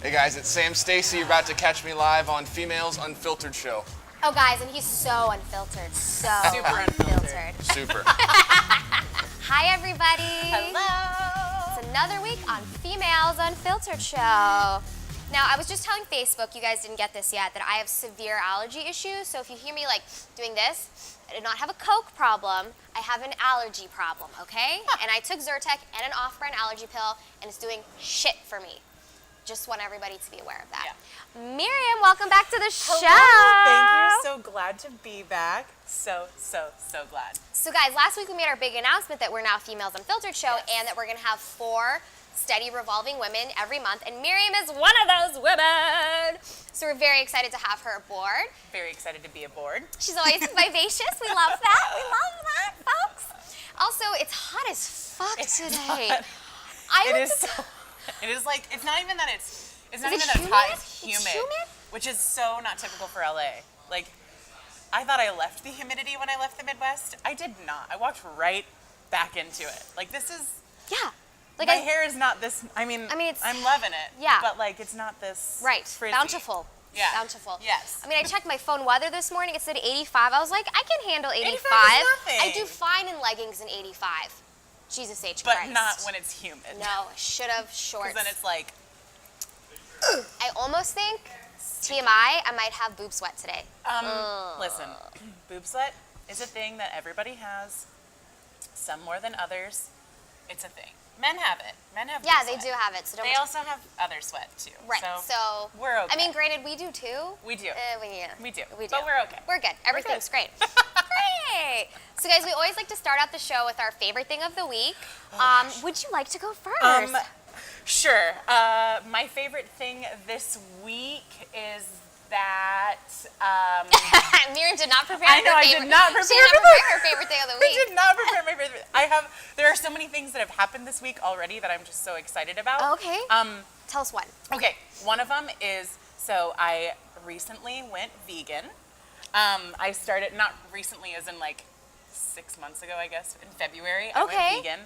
Hey guys, it's Sam Stacy. You're about to catch me live on Females Unfiltered show. Oh guys, and he's so unfiltered, so Super unfiltered. Super. Hi everybody. Hello. It's another week on Females Unfiltered show. Now, I was just telling Facebook, you guys didn't get this yet, that I have severe allergy issues. So if you hear me like doing this, I did not have a Coke problem. I have an allergy problem, okay? And I took Zyrtec and an off-brand allergy pill, and it's doing shit for me. Just want everybody to be aware of that. Yeah. Miriam, welcome back to the show. Thank you. So glad to be back. So glad. So guys, last week we made our big announcement that we're now Females Unfiltered show, and that we're gonna have 4 steady revolving women every month, and Miriam is one of those women. So we're very excited to have her aboard. Very excited to be aboard. She's always vivacious. We love that. We love that, folks. Also, it's hot as fuck today. It is like, it's not even that it's not Is even it that it's hot, humid? it's humid. It's humid? Which is so not typical for LA. Like, I thought I left the humidity when I left the Midwest. I did not. I walked right back into it. Like, this is, Yeah. Like my hair is not this, I mean it's, I'm loving it. Yeah. But like, it's not this frizzy. Bountiful. Yeah. Bountiful. Yes. I mean, I checked my phone weather this morning. It said 85. I was like, I can handle 85. 85 is nothing. I do fine in leggings in 85. Jesus H. But Christ. not when it's humid. No, I should have shorts. Because then it's like, I almost think, TMI, I might have boob sweat today. listen, boob sweat is a thing that everybody has, some more than others. It's a thing. Men have it. Men have Yeah, boob they sweat. do have it. So don't They also have other sweat too. Right. So we're okay. I mean, granted, we do too. We do. We do. But we're okay. We're good. Everything's great. Great. So guys, we always like to start out the show with our favorite thing of the week. Would you like to go first? Sure. My favorite thing this week is that Miriam did not prepare. I know, her I favorite. did not prepare She did not prepare her favorite thing of the I week. did not prepare my favorite. There are so many things that have happened this week already that I'm just so excited about. Okay. Tell us one. Okay, one of them is, so I recently went vegan. I started, not recently as in like 6 months ago, I guess, in February. I went vegan.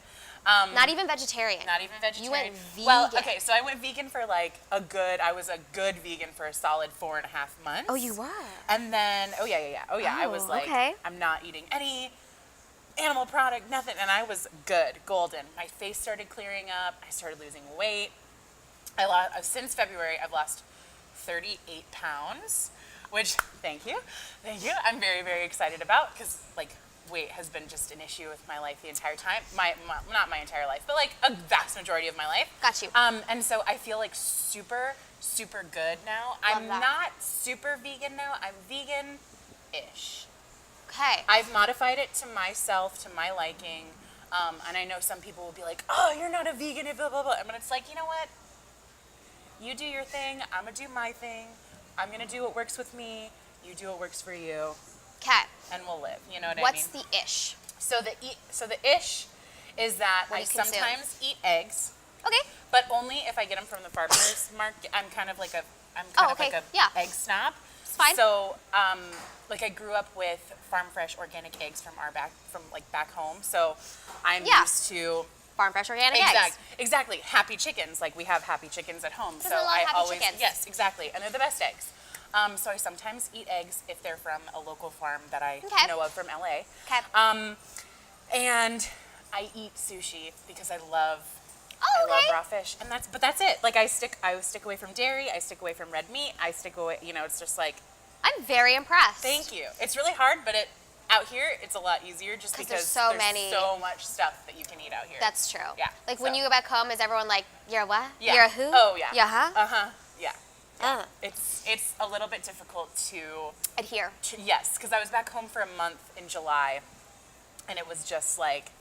Not even vegetarian. Not even vegetarian. You went vegan. Well, okay, so I went vegan for like I was a good vegan for a solid 4.5 months. Oh, you were? And then, I was like, okay. I'm not eating any animal product, nothing. And I was good, golden. My face started clearing up. I started losing weight. Since February, I've lost 38 pounds, which, thank you. I'm very, very excited about because, like, weight has been just an issue with my life the entire time. Not my entire life, but like a vast majority of my life. Got you. And so I feel like super, super good now. I'm not super vegan now. I'm vegan-ish. Okay. I've modified it to myself, to my liking. And I know some people will be like, oh, you're not a vegan, blah, blah, blah. But it's like, you know what? You do your thing. I'm going to do my thing. I'm going to do what works with me. You do what works for you. Okay. And we'll live. You know what I mean? What's the ish? So the ish is that What do I you consume? sometimes eat eggs, Okay. but only if I get them from the farmer's market. I'm kind of like a egg snob. It's fine. So like I grew up with farm fresh organic eggs from back home. So I'm used to Farm fresh organic eggs. Exactly. Happy chickens. Like we have happy chickens at home. Because I love happy chickens. Yes, exactly. And they're the best eggs. So I sometimes eat eggs if they're from a local farm that I know of from LA. Okay. And I eat sushi because I love okay. raw fish. And that's it. Like I stick away from dairy, I stick away from red meat, I stick away, it's just like. I'm very impressed. Thank you. It's really hard, but out here it's a lot easier just because there's so much stuff that you can eat out here. That's true. Yeah. Like when you go back home, is everyone like, you're a what? Yeah. You're a who? Oh yeah. Yeah, huh? Uh-huh. Yeah. It's a little bit difficult to adhere. Yes, because I was back home for a month in July, and it was just like,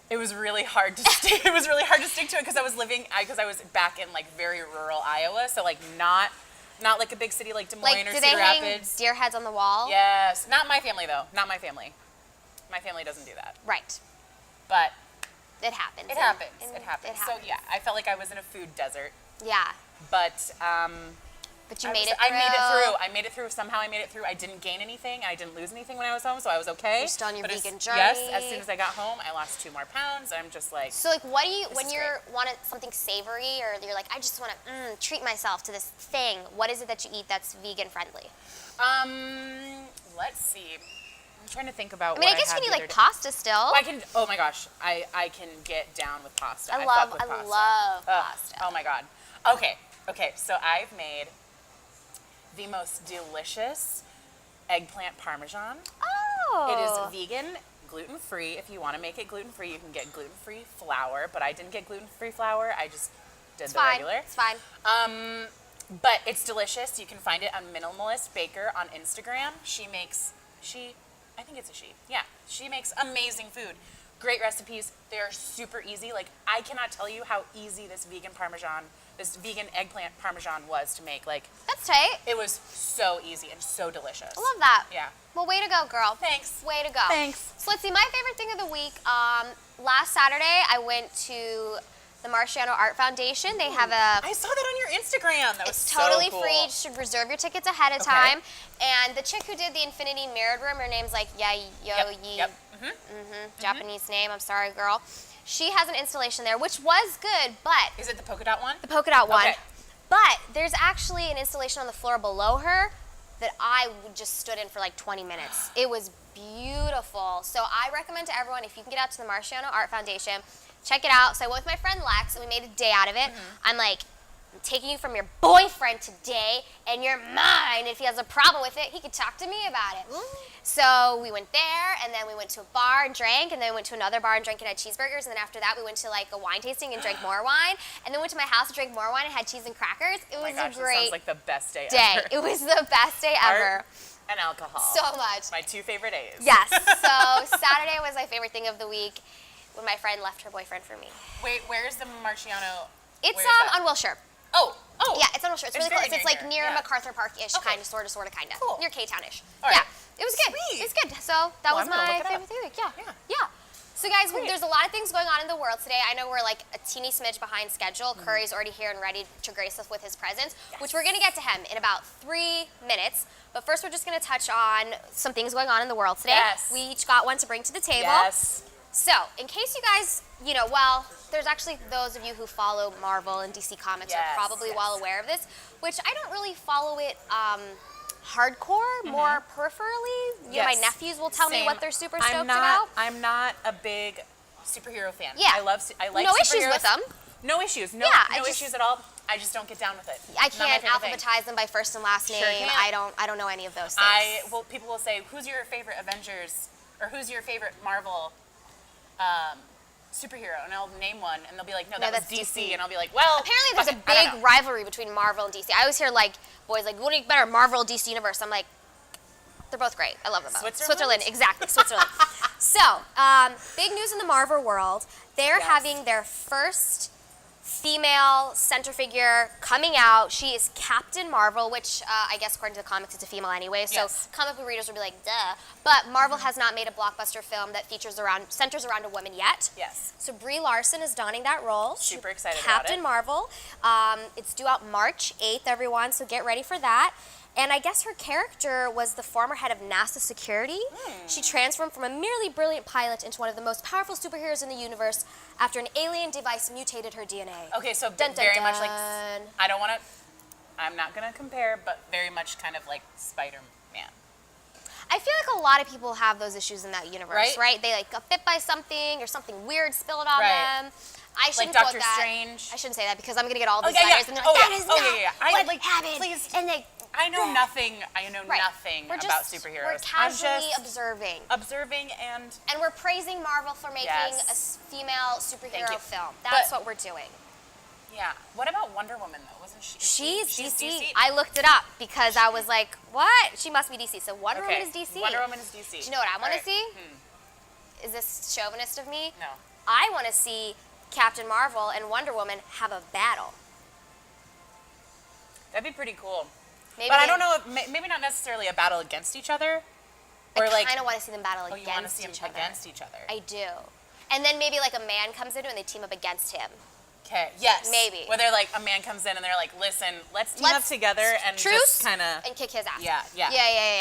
it was really hard to stick. It was really hard to stick to it because I was back in like very rural Iowa, so like not like a big city like Des Moines or do Cedar they hang Rapids. deer heads on the wall? Yes, not my family though. Not my family. My family doesn't do that. Right. But it happens. It happens. So yeah, I felt like I was in a food desert. Yeah. But But you made it through. I made it through. Somehow I made it through. I didn't gain anything. I didn't lose anything when I was home, so I was okay. You're still on your vegan journey. Yes, as soon as I got home, I lost 2 more pounds. I'm just like. So like, what do you when you're want something savory, or you're like, I just want to treat myself to this thing? What is it that you eat that's vegan friendly? Let's see. I'm trying to think about. I mean, I guess you can eat like pasta still. I can. Oh my gosh, I can get down with pasta. I love pasta. Oh my god. Okay. So I've made the most delicious eggplant parmesan. Oh. It is vegan, gluten-free. If you want to make it gluten-free, you can get gluten-free flour, but I didn't get gluten-free flour. I just did the regular. It's fine. But it's delicious. You can find it on Minimalist Baker on Instagram. I think it's a she. Yeah, she makes amazing food. Great recipes. They are super easy. Like, I cannot tell you how easy this vegan eggplant parmesan was to make. Like, That's tight. it was so easy and so delicious. I love that. Yeah. Well, way to go, girl. Thanks. Way to go. Thanks. So let's see, my favorite thing of the week, last Saturday I went to the Marciano Art Foundation. They have I saw that on your Instagram. That was It's so totally cool. free. You should reserve your tickets ahead of time. And the chick who did the Infinity Mirrored Room, her name's like Yi. Japanese name. I'm sorry, girl. She has an installation there, which was good, but Is it the polka dot one? the polka dot one. Okay. But there's actually an installation on the floor below her that I just stood in for like 20 minutes. It was beautiful. So I recommend to everyone, if you can get out to the Marciano Art Foundation, check it out. So I went with my friend Lex, and we made a day out of it. I'm like, I'm taking you from your boyfriend today, and you're mine. If he has a problem with it, he could talk to me about it. So we went there, and then we went to a bar and drank, and then we went to another bar and drank and had cheeseburgers, and then after that we went to like a wine tasting and drank more wine, and then went to my house and drank more wine and had cheese and crackers. It was That a great sounds like the best day day. ever. It was the best day ever. Art and alcohol. So much. My 2 favorite days. Yes. So Saturday was my favorite thing of the week when my friend left her boyfriend for me. Wait, where's the Marciano? It's Where is that? on Wilshire. Oh. Yeah, it's on Wilshire. It's really very close. It's near like here. near Yeah. MacArthur Park-ish, Okay. kind of, sort of, kind of. Cool. Near K-Town-ish. All Yeah, right. it was good. Sweet. It was good. So that Well, was I'm gonna my look it up. favorite thing of the week. Yeah. Yeah. So guys, Great. there's a lot of things going on in the world today. I know we're like a teeny smidge behind schedule. Mm-hmm. Curry's already here and ready to grace us with his presence, which we're going to get to him in about 3 minutes. But first, we're just going to touch on some things going on in the world today. Yes. We each got one to bring to the table. Yes. So, in case you guys, there's actually those of you who follow Marvel and DC Comics are probably well aware of this, which I don't really follow it hardcore, more peripherally. My nephews will tell me what they're super stoked about. I'm not a big superhero fan. Yeah. I like no superheroes. issues with them. No issues. No, Yeah, no issues at all. I just don't get down with it. I Not my can't favorite thing. alphabetize them by first and last Sure name. can't. I don't know any of those things. People will say, "Who's your favorite Avengers?" or "Who's your favorite Marvel superhero?" and I'll name one, and they'll be like, "No, that was that's DC. DC. And I'll be like, "Well, Apparently, there's a fuck it, I don't big know. rivalry between Marvel and DC. I always hear like boys like, "What do you think better, Marvel or DC Universe?" I'm like, they're both great. I love them both. Switzerland? Exactly, Switzerland. So, big news in the Marvel world. They're having their first female center figure coming out. She is Captain Marvel, which I guess according to the comics, it's a female anyway. So comic book readers will be like, duh. But Marvel has not made a blockbuster film that centers around a woman yet. Yes. So Brie Larson is donning that role. Super excited Captain about it. Marvel. It's due out March 8th, everyone, so get ready for that. And I guess her character was the former head of NASA security. She transformed from a merely brilliant pilot into one of the most powerful superheroes in the universe after an alien device mutated her DNA. Okay, so Dun, dun, very much like, dun. I'm not going to compare, but very much kind of like Spider-Man. I feel like a lot of people have those issues in that universe, Right? right? They like got bit by something or something weird spilled on Right. them. I shouldn't Like quote Doctor that. Strange. I shouldn't say that because I'm gonna get all these yeah, yeah. letters and they're like, Oh, that yeah. is Oh, not yeah, yeah. what happened. Please. And they I know nothing. I know Right. nothing We're about just, superheroes. We're casually I'm just observing. observing and And we're praising Marvel for making Yes. a female superhero you. film. That's But- what we're doing. yeah. What about Wonder Woman though? Wasn't she? She's DC. DC. I looked it up because I was like, what? She must be DC. So Wonder Woman is DC. Wonder Woman is DC. Do you know what I want to Alright. see? Is this chauvinist of me? No. I want to see Captain Marvel and Wonder Woman have a battle. That'd be pretty cool. Maybe But I don't know if maybe not necessarily a battle against each other. Or I like kind of want to see them battle you want to against see them each other. against each other. I do. And then maybe like a man comes into it and they team up against him. Okay. Yes. Maybe. Where they're like, a man comes in and they're like, listen, let's team up together and truce just kind of. and kick his ass. Yeah.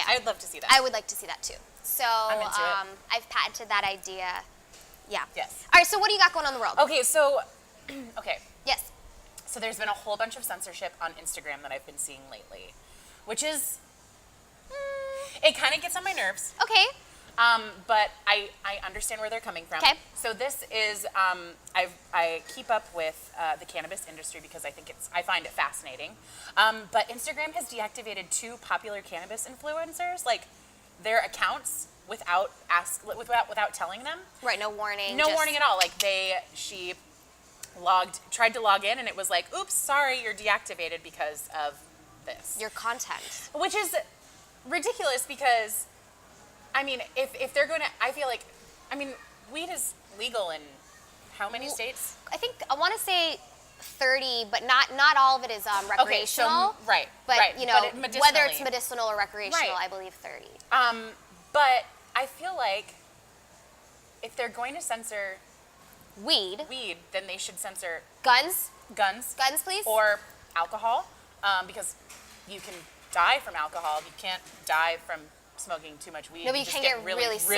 I would love to see that. I would like to see that too. So I'm into it. I've patented that idea. Yeah. Yes. All right. So what do you got going on in the world? Okay. So, Yes. So there's been a whole bunch of censorship on Instagram that I've been seeing lately, which is, it kind of gets on my nerves. Okay. But I understand where they're coming from. Okay. So this is, I keep up with the cannabis industry because I find it fascinating. But Instagram has deactivated 2 popular cannabis influencers, like their accounts without telling them. Right. No warning. No warning at all. Like she tried to log in and it was like, oops, sorry, you're deactivated because of this. Your content. Which is ridiculous because, I mean, if they're going to, I feel like, I mean, weed is legal in how many states? I think I want to say 30, but not all of it is recreational. Okay, so, right. But right, you know, but whether it's medicinal or recreational, Right. I believe 30. But I feel like if they're going to censor Weed. then they should censor Guns. guns, Please. or alcohol, because you can die from alcohol. You can't die from smoking too much weed. No, but you just can get really sick.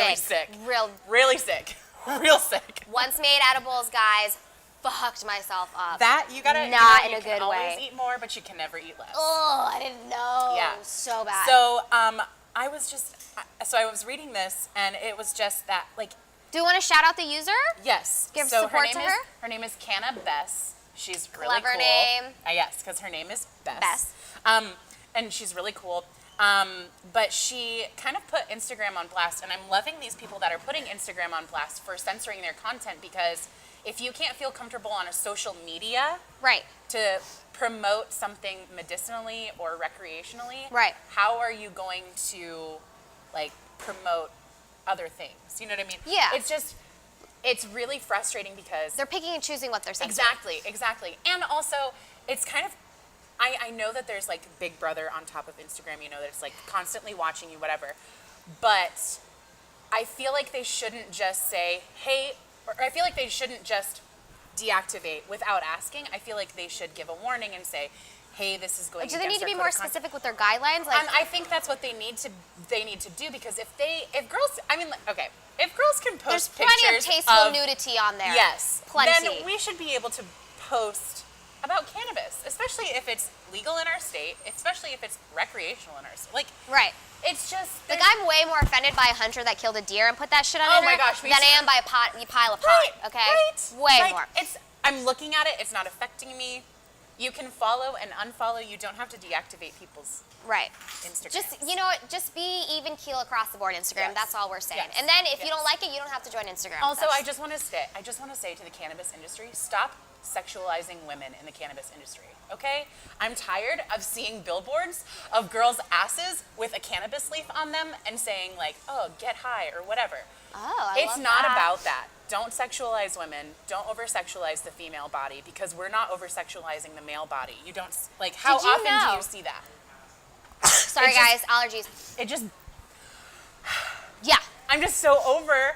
Really sick. Real sick. Once made edibles, guys, fucked myself up. That you gotta Not in you a can good always way. eat more, but you can never eat less. Oh, I didn't know. Yeah. So bad. So I was reading this, and it was just that, like, do you want to shout out the user? yes. Give so support her to name her? Is, her name is Cannabis. She's really Clever cool. name. Yes, because her name is Bess. Bess. And she's really cool. But she kind of put Instagram on blast, and I'm loving these people that are putting Instagram on blast for censoring their content, because if you can't feel comfortable on a social media Right. to promote something medicinally or recreationally, Right. how are you going to, like, promote other things? You know what I mean? Yeah. It's really frustrating because They're picking and choosing what they're censoring. Exactly. And also, it's kind of, I know that there's like Big Brother on top of Instagram, you know, that it's like constantly watching you, whatever. But I feel like they shouldn't just say, hey, or I feel like they shouldn't just deactivate without asking. I feel like they should give a warning and say, hey, this is going Do they against need to our be code more of conduct. specific with their guidelines? Like, I think that's what they need to do, because if girls, I mean, okay, if girls can post there's plenty of pictures tasteful nudity on there. yes, Plenty. then we should be able to post about cannabis, especially if it's legal in our state, especially if it's recreational in our state. Like, Right. it's just Like, I'm way more offended by a hunter that killed a deer and put that shit on Oh my internet gosh, me than too. I am by a pile of pot, right, okay? right, Way like, more. I'm looking at it. It's not affecting me. You can follow and unfollow. You don't have to deactivate people's Right. Instagram. Just, you know what, just be even keel across the board Instagram. Yes. That's all we're saying. Yes. And then if you Yes. don't like it, you don't have to join Instagram. Also, That's- I just want to say to the cannabis industry, stop sexualizing women in the cannabis industry, okay? I'm tired of seeing billboards of girls' asses with a cannabis leaf on them and saying like, oh, get high or whatever. Oh, I It's love not that. about that. Don't sexualize women. Don't over-sexualize the female body, because we're not over-sexualizing the male body. You don't, like, how Did you often know- do you see that? Sorry, It's guys, just- allergies. It just, Yeah. I'm so over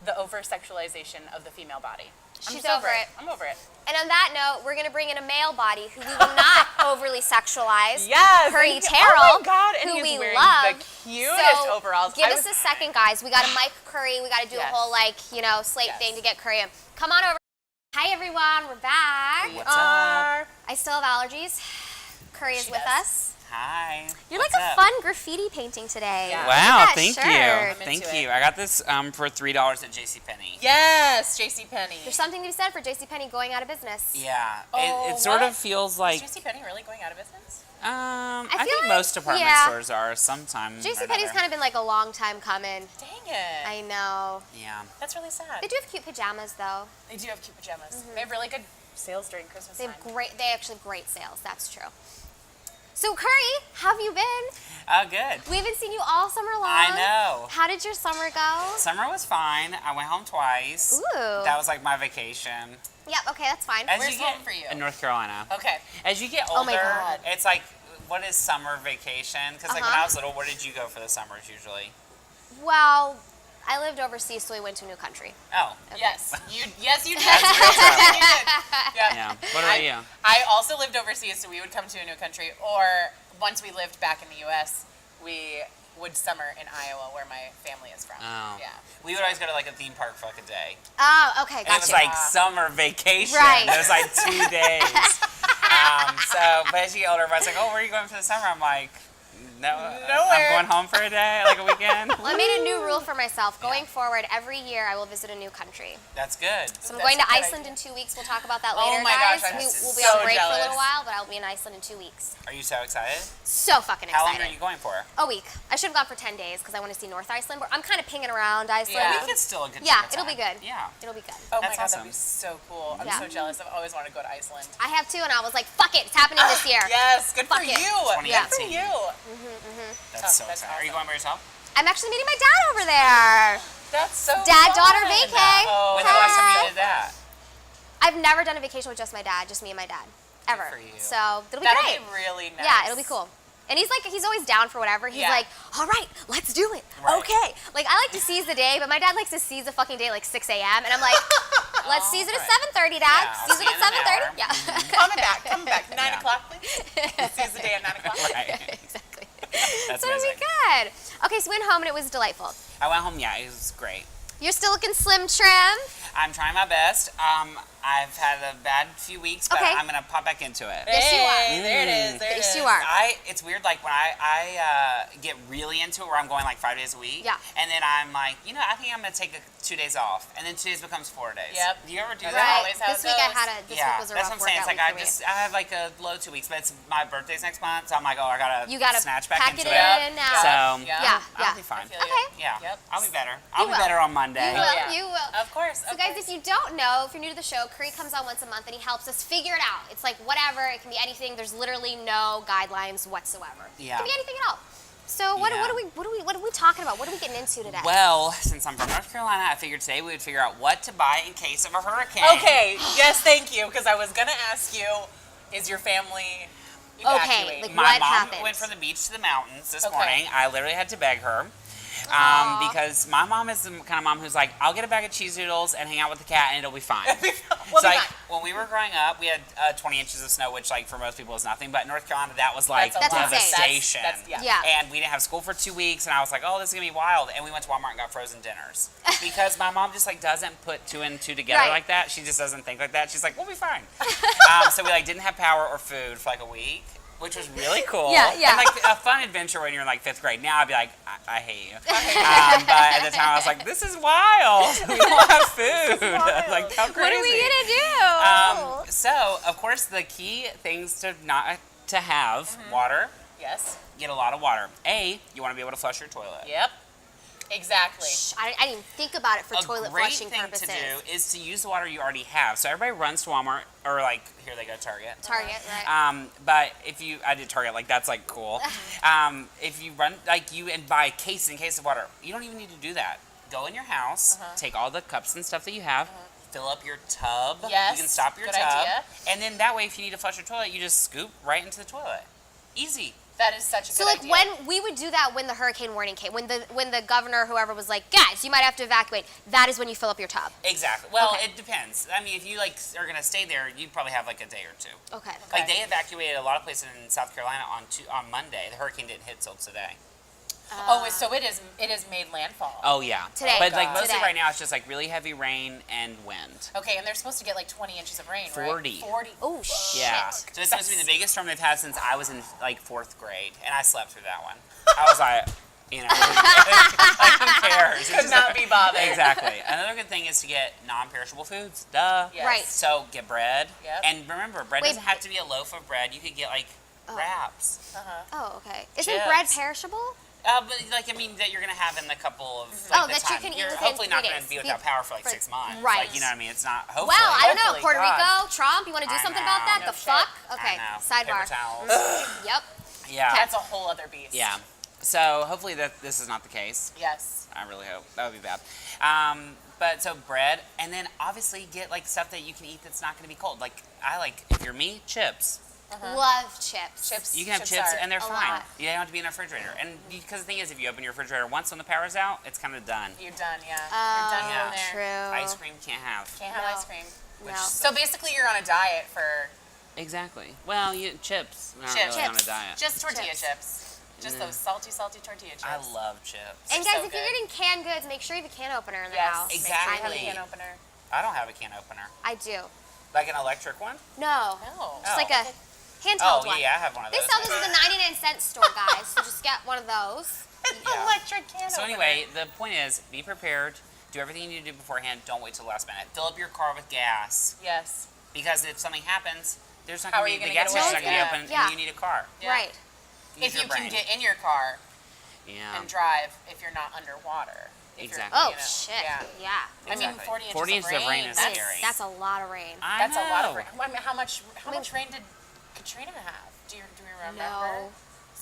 the over-sexualization of the female body. I'm She's just over it. I'm over it. And on that note, we're going to bring in a male body who we will not overly sexualize. Yes. Curry and Terrell, oh my God, and who he's we wearing love. the cutest So overalls. give us a second, guys. We got a Mike Curry. We got to do Yes. a whole, like, you know, slate Yes. thing to get Curry in. Come on over. Hi, everyone. We're back. What's up? I still have allergies. Curry is She with does. us. Hi. You're What's like a up? fun graffiti painting today. Yeah. Look at Wow, that thank shirt. you. I'm Thank into you. it. I got this for $3 at JCPenney. Yes, JCPenney. There's something to be said for JCPenney going out of business. Yeah. Oh, it sort what? of feels like Is JCPenney really going out of business? I feel think like- most department yeah. stores are sometimes. JCPenney's kind of been like a long time coming. Dang it. I know. Yeah. That's really sad. They do have cute pajamas, though. They do have cute pajamas. They have really good sales during Christmas They time. have great. They actually have great sales. That's true. So Curry, how have you been? Oh, good. We haven't seen you all summer long. I know. How did your summer go? Summer was fine. I went home twice. Ooh. That was like my vacation. Yep. Okay, that's fine. As Where's you get home for you? in North Carolina. Okay. As you get Oh older, my God. it's like, what is summer vacation? Because like when Uh-huh. I was little, where did you go for the summers usually? Well, I lived overseas, so we went to a new country. Oh. Yes, you did. You did. Yeah. What about you? I also lived overseas, so we would come to a new country. Or once we lived back in the U.S., we would summer in Iowa, where my family is from. Oh. Yeah. We would always go to like a theme park for like a day. Oh, okay, And it was gotcha. like summer vacation. Right. It was like 2 days. But as you get older, everybody's like, oh, where are you going for the summer? I'm like, no, Nowhere. I'm going home for a day, like a weekend. Well, I made a new rule for myself. Going forward, every year I will visit a new country. That's good. So I'm That's going to a good Iceland idea. in 2 weeks. We'll talk about that Oh later, my guys. gosh, I'm We'll be so on break for a jealous. little while, but I'll be in Iceland in 2 weeks. Are you so excited? So fucking How long excited. are you going for? A week. I should have gone for 10 days because I want to see North Iceland. But I'm kind of pinging around Iceland. Yeah. A week is still a good Yeah, chunk of it'll be time. good. Yeah. It'll be good. Oh That's my god, awesome. that'd be so cool. I'm Yeah. so jealous. I've always wanted to go to Iceland. I have too, and I was like, fuck it, it's happening this year. Yes, good for Fuck it. you. 2018. Good for you. That's so that's exciting. Are you going by yourself? I'm actually meeting my dad over there. That's so Dad-daughter fun. vacay. Oh, When's the last time Hey. you did that? I've never done a vacation with just my dad, just me and my dad. Ever. for you. So it'll be that'll great. be really nice. Yeah, it'll be cool. And he's always down for whatever. He's Yeah. like, all right, let's do it. Right. Okay. Like, I like to seize the day, but my dad likes to seize the fucking day at like 6 a.m. And I'm like, let's seize it at right. 7:30, Dad. Yeah, I'll seize see it you in an at 7:30. hour. Yeah. Coming back. 9 Yeah. o'clock, please. Seize the day at 9 o'clock. Right. Exactly. That's So it'll be amazing. good. Okay, so we went home and it was delightful. I went home, yeah, it was great. You're still looking slim trim. I'm trying my best. I've had a bad few weeks, but Okay. I'm gonna pop back into it. Yes, you are. Hey, there it is. There it Yes, is. you are. It's weird, like when I get really into it, where I'm going like 5 days a week. Yeah. And then I'm like, I think I'm gonna take 2 days off, and then 2 days becomes 4 days. Yep. Do you ever do That's that? always how This it week I goes. had a. This Yeah, week was a that's rough what I'm saying. It's workout like week for me. I have like a low 2 weeks, but it's my birthday's next month, so I'm like, I gotta You gotta snatch back pack into it it. in now. So Yeah. I'll be fine. I feel you. Okay. Yeah, Yep. I'll be better. I'll be will. better on Monday. You will. yeah. You will. Of course. So guys, if you don't know, if you're new to the show, Curry comes on once a month and he helps us figure it out. It's like whatever, it can be anything. There's literally no guidelines whatsoever. Yeah. It can be anything at all. So what Yeah. are we talking about? What are we getting into today? Well, since I'm from North Carolina, I figured today we would figure out what to buy in case of a hurricane. Okay. Yes, thank you. Because I was gonna ask you, is your family evacuating? like- My What mom happened? went from the beach to the mountains this Okay. morning. I literally had to beg her. Aw. Because my mom is the kind of mom who's like, I'll get a bag of cheese doodles and hang out with the cat and it'll be fine. We'll So, be like, fine. when we were growing up, we had 20 inches of snow, which, like, for most people is nothing. But in North Carolina, that was, like, That's a lot. devastation. Yeah. Yeah. And we didn't have school for 2 weeks, and I was like, oh, this is going to be wild. And we went to Walmart and got frozen dinners. Because my mom just, like, doesn't put 2 and 2 together Right. like that. She just doesn't think like that. She's like, we'll be fine. So we, like, didn't have power or food for, like, a week. Which was really cool. Yeah, yeah. And like a fun adventure when you're in like 5th grade. Now I'd be like, I hate you. But at the time I was like, this is wild. We don't have food. Like, how crazy. What are we gonna do? So, of course, the key things to have water. Yes. Get a lot of water. You want to be able to flush your toilet. Yep. Exactly. I didn't even think about it for A toilet great flushing thing purposes. to do is to use the water you already have. So everybody runs to Walmart or like here they go Target. Target, right? But if I did Target, like that's like cool. If you run and buy a case of water, you don't even need to do that. Go in your house, take all the cups and stuff that you have, fill up your tub. Yes, You can stop your good tub. idea. And then that way, if you need to flush your toilet, you just scoop right into the toilet. Easy. That is such a So good like idea. when we would do that when the hurricane warning came, when the governor, whoever was like, guys, you might have to evacuate, that is when you fill up your tub. Exactly. Well, Okay. it depends. I mean, if you like are gonna stay there, you probably have like a day or two. Okay. Like they evacuated a lot of places in South Carolina on Monday. The hurricane didn't hit till today. so it is made landfall. Oh yeah. Today. But like God. mostly Today. right now, it's just like really heavy rain and wind. Okay, and they're supposed to get like 20 inches of rain, 40. right? 40. Oh shit. Yeah. So it's supposed to be the biggest storm they've had since I was in like 4th grade, and I slept through that one. I was like, like who cares? It's Could just not be bothered. Exactly. Another good thing is to get non-perishable foods. Duh. Yes. Right. So get bread. Yep. And remember, bread Wait, doesn't have to be a loaf of bread. You could get like wraps. Oh, okay. Isn't Chips. bread perishable? But like I mean that you're gonna have in a couple of Oh, like, the that you time. can eat You're within hopefully 3 not gonna days. be without power for like For- 6 months. right. Like, you know what I mean? It's not hopefully. Well, I don't know. Hopefully, Puerto God. Rico, Trump, you want to do I something about that? know. The No fuck? shit. Okay. I know. Sidebar. Paper towels. Yep. Yeah. That's a whole other beast. Yeah. So hopefully that this is not the case. Yes. I really hope. That would be bad. But so bread, and then obviously get like stuff that you can eat that's not going to be cold. Like I like, if you're me, chips. Love chips. You can have chips and they're a fine. lot. You don't have to be in a refrigerator. And because the thing is, if you open your refrigerator once when the power's out, it's kind of done. You're done, yeah. Oh, You're done from there. true. Ice cream can't have. Can't have No. ice cream. No. So basically, you're on a diet for Exactly. Well, chips. Not chips. really on a diet. Just tortilla chips. Just those salty tortilla chips. I love chips. And They're guys, so if you're good. getting canned goods, make sure you have a can opener in the Yes, house. Exactly. Make sure you have a can opener. I don't have a can opener. I do. Like an electric one? No. No. Just Oh. like a handheld one. Yeah, I have one of They those. sell those at the 99-cent store, guys. So just get one of those. Yeah. Electric can So opener. anyway, the point is, be prepared. Do everything you need to do beforehand. Don't wait till the last minute. Fill up your car with gas. Yes. Because if something happens, there's not How going are to you be, the gonna gas get station's not going to be away? open, Yeah. and you need a car. Yeah. Right. Use If your you can brain. get in your car Yeah. and drive, if you're not underwater. If you're, Exactly. Oh, you know, shit. Yeah. Yeah. I mean, Exactly. 40 inches of rain. is That's, scary. That's a lot of rain. I that's a lot of know. rain. I mean, how much rain did Katrina have? Do you remember? No.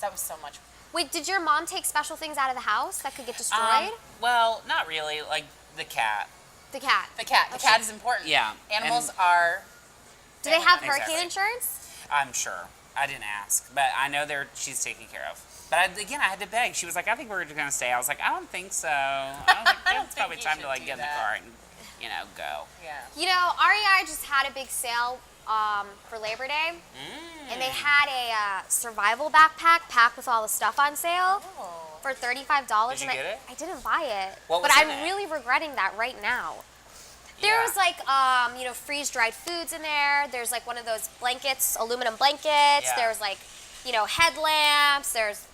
That was so much. Wait, did your mom take special things out of the house that could get destroyed? Well, not really. Like the cat. The cat. The cat. The cat is important. Yeah. Animals and are. Do they have Exactly. hurricane insurance? I'm sure. I didn't ask, but I know she's taken care of. But again, I had to beg. She was like, "I think we're going to stay." I was like, "I don't think so." I was like, I don't "It's probably think you time to should like do get in the that. car and go." Yeah. You know, REI just had a big sale for Labor Day, and they had a survival backpack packed with all the stuff on sale Oh. for $35. Did you and get it? I didn't buy it, What but was I'm in it? really regretting that right now. There Yeah. was like, freeze-dried foods in there. There's like one of those blankets, aluminum blankets. Yeah. There's like, headlamps. There's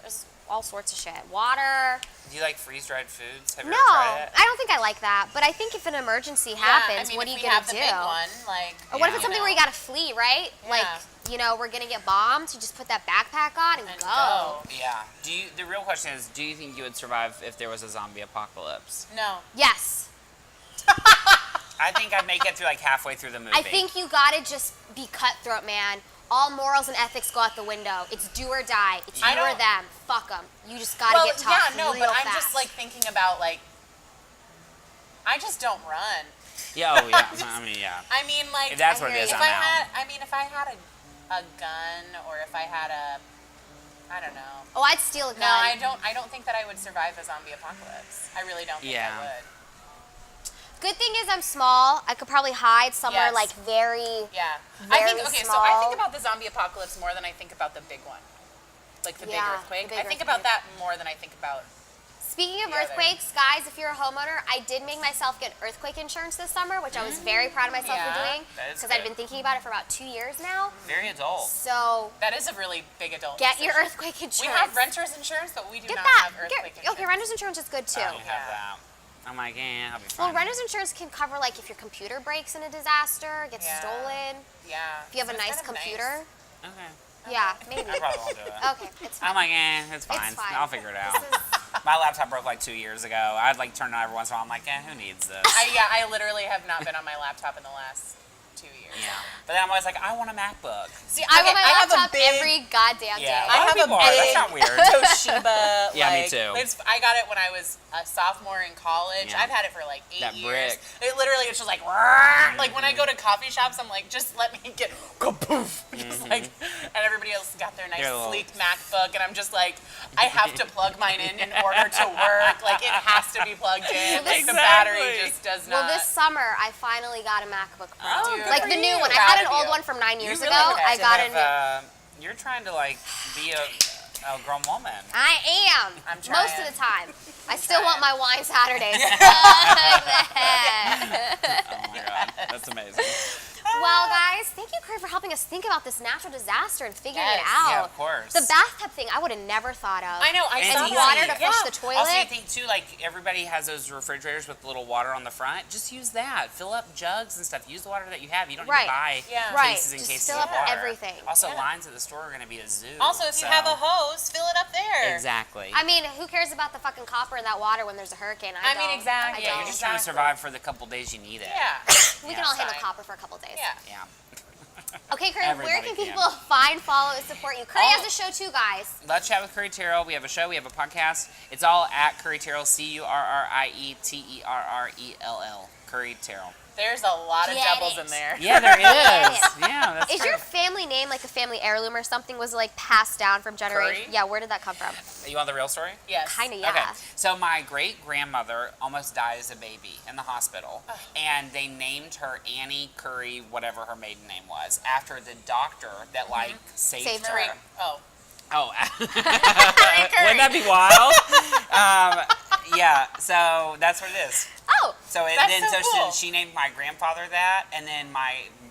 all sorts of shit. Water. Do you like freeze-dried foods? Have you No, ever tried it? I don't think I like that. But I think if an emergency happens, I mean, what are if you we gonna have the do? big one, like. Or what if Yeah. it's something where you gotta flee, right? Like, we're gonna get bombed. You just put that backpack on and, And go. Yeah. The real question is, do you think you would survive if there was a zombie apocalypse? No. Yes. I think I'd make it through like halfway through the movie. I think you gotta just be cutthroat, man. All morals and ethics go out the window. It's do or die. It's you I or don't- them. Fuck them. You just gotta get tough yeah, no, real but I'm fast. just like thinking about like. I just don't run. Yeah. Oh yeah. I mean, yeah. I mean, like. If that's what it hear is, you. If I'm I out. had, if I had a gun, or if I had I don't know. Oh, I'd steal a gun. No, I don't think that I would survive a zombie apocalypse. I really don't think Yeah. I would. Good thing is I'm small. I could probably hide somewhere Yes. like very. Yeah. I think Very okay, so I think small. about the zombie apocalypse more than I think about the big one. Like the big Yeah, earthquake. the big I think about earthquake. that more than I think about Speaking of The other. earthquakes, guys, if you're a homeowner, I did make myself get earthquake insurance this summer, which I was very proud of myself for Yeah, doing that is because I'd good. been thinking about it for about 2 years now. Very adult. So that is a really big adult get your decision. earthquake insurance. We have renter's insurance, but we do Get not that. have earthquake insurance. Okay, renter's insurance is good too. I don't have Yeah. that. I'm like, I'll be Well, fine. renter's insurance can cover like if your computer breaks in a disaster, gets Yeah. stolen. Yeah. If you have So a it's nice kind of computer. Okay. Yeah, maybe. I probably won't do it. Okay, it's fine. I'm like, it's fine. It's fine. I'll figure it out. This is- My laptop broke like 2 years ago. I'd like turn it on every once in a while. I'm like, who needs this? I literally have not been on my laptop in the last 2 years. Yeah. But then I'm always like, I want a MacBook. See, I want my have a laptop big every goddamn Yeah. day. A lot I of have a people are. That's big not weird. Toshiba. Yeah, me like, too. I got it when I was a sophomore in college. Yeah. I've had it for like 8 That years. brick. It literally is just like, like when I go to coffee shops, I'm like, just let me get kapoof. Just like, and everybody else got their nice Your little- sleek MacBook, and I'm just like, I have to plug mine in order to work. Like it has to be plugged in. Like the battery Exactly. just does not. Well, this summer I finally got a MacBook Pro. Oh, good like for the new you. one. I Proud had an of old you. one from 9 You years really ago. have I to got a have, new. You're trying to like be a grown woman. I am. I'm Most trying. of the time. I still want my wine Saturdays. Oh my god, that's amazing. Well, guys, thank you, Corey, for helping us think about this natural disaster and figuring it Yes. out. Yeah, of course. The bathtub thing, I would have never thought of. I know. I And saw it's that. water to flush the toilet. Also, you think too, like everybody has those refrigerators with a little water on the front. Just use that. Fill up jugs and stuff. Use the water that you have. You don't need Right. to buy Yeah. Right. cases and Just cases fill of up water. everything. Also, Yeah. lines at the store are going to be a zoo. Also, if you have a hose, fill it up there. Exactly. I mean, who cares about the fucking copper in that water when there's a hurricane? I mean, don't. exactly. I yeah, don't. you're just trying to Exactly. survive for the couple days you need it. Yeah. We can Yeah. all handle Fine. copper for a couple days. Yeah. Yeah. Okay, Curry, where Everybody can can. people find, follow, and support you? Curry All- has a show too, guys. Let's Chat with Curry Terrell. We have a show. We have a podcast. It's all at Curry Terrell. CurrieTerrell. Curry Terrell. There's a lot of Get doubles it. in there. Yeah, there is. Yeah, that's Is true. your family name like a family heirloom or something? Was it like passed down from generation? Curry? Yeah, where did that come from? You want the real story? Yes. Kind of, yeah. Okay, so my great-grandmother almost died as a baby in the hospital, and they named her Annie Curry, whatever her maiden name was, after the doctor that like saved Saved her. her. Oh. Oh, Curry. wouldn't that be wild? Yeah, so that's what it is. Oh, So it, That's then so so cool. she named my grandfather that, and then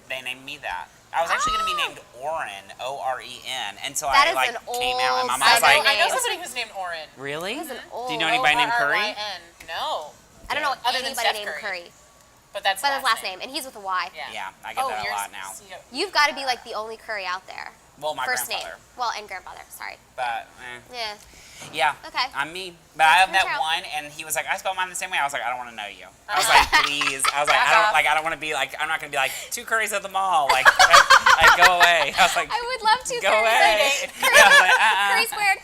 they named me that. I was actually going to be named Oren, O-R-E-N, until That I is like an came out, and my old mom was like, Southern I know name. somebody who's named Oren. "Really? That is an old. Do you know anybody named Curry?" O-R-R-Y-N. No. I don't know Other than anybody Steph named Curry. Curry. But that's But his last name, and he's with a Y. Yeah. Yeah, I get that a yours- lot now. so you- You've got to be like the only Curry out there. Well, my First grandfather, name. Well, and grandfather. Sorry. but Yeah. yeah, Okay. I'm me. But I have That's that her one, and he was like, "I spelled mine the same way." I was like, "I don't want to know you." I was like, "Please," I was like, I don't want to be like, I'm not gonna be like 2 Currys at the mall, like go away." I was like, I would love to. "Go Curry away." Curry, I was like, Curry squared.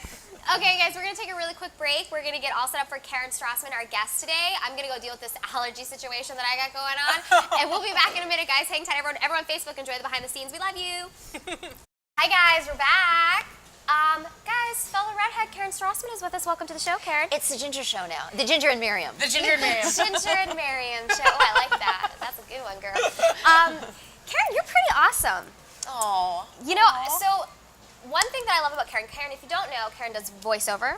Okay, guys, we're going to take a really quick break. We're going to get all set up for Karen Strassman, our guest today. I'm going to go deal with this allergy situation that I got going on. And we'll be back in a minute, guys. Hang tight, everyone. Everyone on Facebook, enjoy the behind the scenes. We love you. Hi, guys. We're back. Guys, fellow redhead Karen Strassman is with us. Welcome to the show, Karen. It's the Ginger Show now. The Ginger and Miriam. The Ginger and Miriam. Ginger and Miriam show. Oh, I like that. That's a good one, girl. Karen, you're pretty awesome. Oh. You know, so one thing that I love about Karen, if you don't know, Karen does voiceover.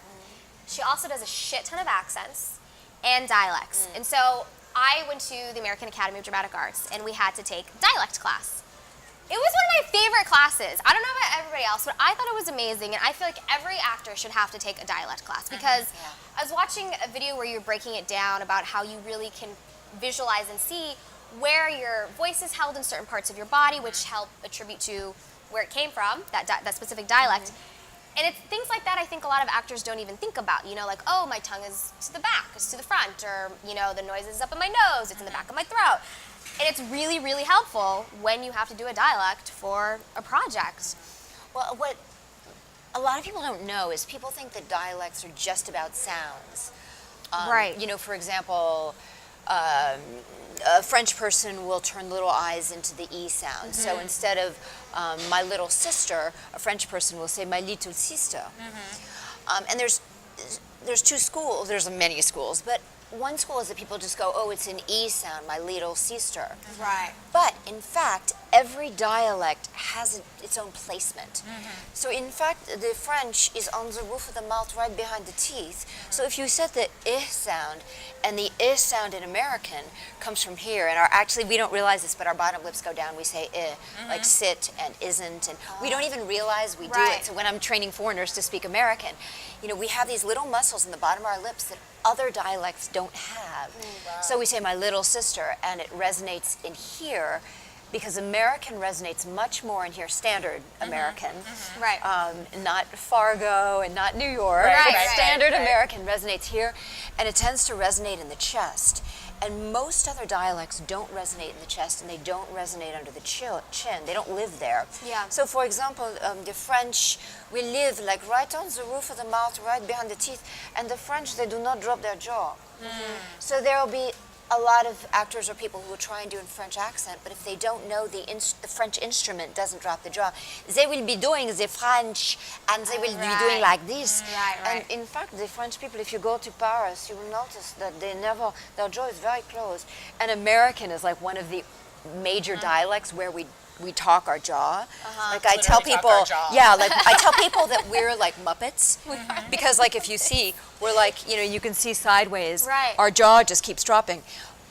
She also does a shit ton of accents and dialects. And so I went to the American Academy of Dramatic Arts, and we had to take dialect class. It was one of my favorite classes. I don't know about everybody else, but I thought it was amazing, and I feel like every actor should have to take a dialect class because I was watching a video where you're breaking it down about how you really can visualize and see where your voice is held in certain parts of your body, which help attribute to where it came from, that specific dialect. And it's things like that I think a lot of actors don't even think about, you know, like, oh, my tongue is to the back, it's to the front, or, you know, the noise is up in my nose, it's in the back of my throat. And it's really, really helpful when you have to do a dialect for a project. Well, what a lot of people don't know is people think that dialects are just about sounds. Right. You know, for example, a French person will turn little I's into the E sound. So instead of my little sister, a French person will say my little sister. And there's 2 schools. There's many schools, but one school is that people just go, oh, it's an E sound, my little sister. Right. But in fact, every dialect has its own placement. So in fact, the French is on the roof of the mouth right behind the teeth. So if you said the I sound, and the I sound in American comes from here, and actually we don't realize this, but our bottom lips go down, we say I, like sit and isn't, and we don't even realize we do Right. it. So when I'm training foreigners to speak American, you know, we have these little muscles in the bottom of our lips that other dialects don't have. So we say my little sister, and it resonates in here because American resonates much more in here, standard American, Right. not Fargo and not New York. Right, but right, standard right. American resonates here, and it tends to resonate in the chest. And most other dialects don't resonate in the chest, and they don't resonate under the chin. They don't live there. Yeah. So, for example, the French, we live like right on the roof of the mouth, right behind the teeth, and the French, they do not drop their jaw. So there will be a lot of actors or people who will try and do a French accent, but if they don't know the French instrument doesn't drop the jaw, they will be doing the French, and they will be doing like this. Right. And in fact, the French people, if you go to Paris, you will notice that their jaw is very closed. And American is like one of the major dialects where we talk our jaw. Like I tell Literally talk people, our jaw. yeah, like I tell people that we're like Muppets because like if you see, we're like, you know, you can see sideways. Right. Our jaw just keeps dropping.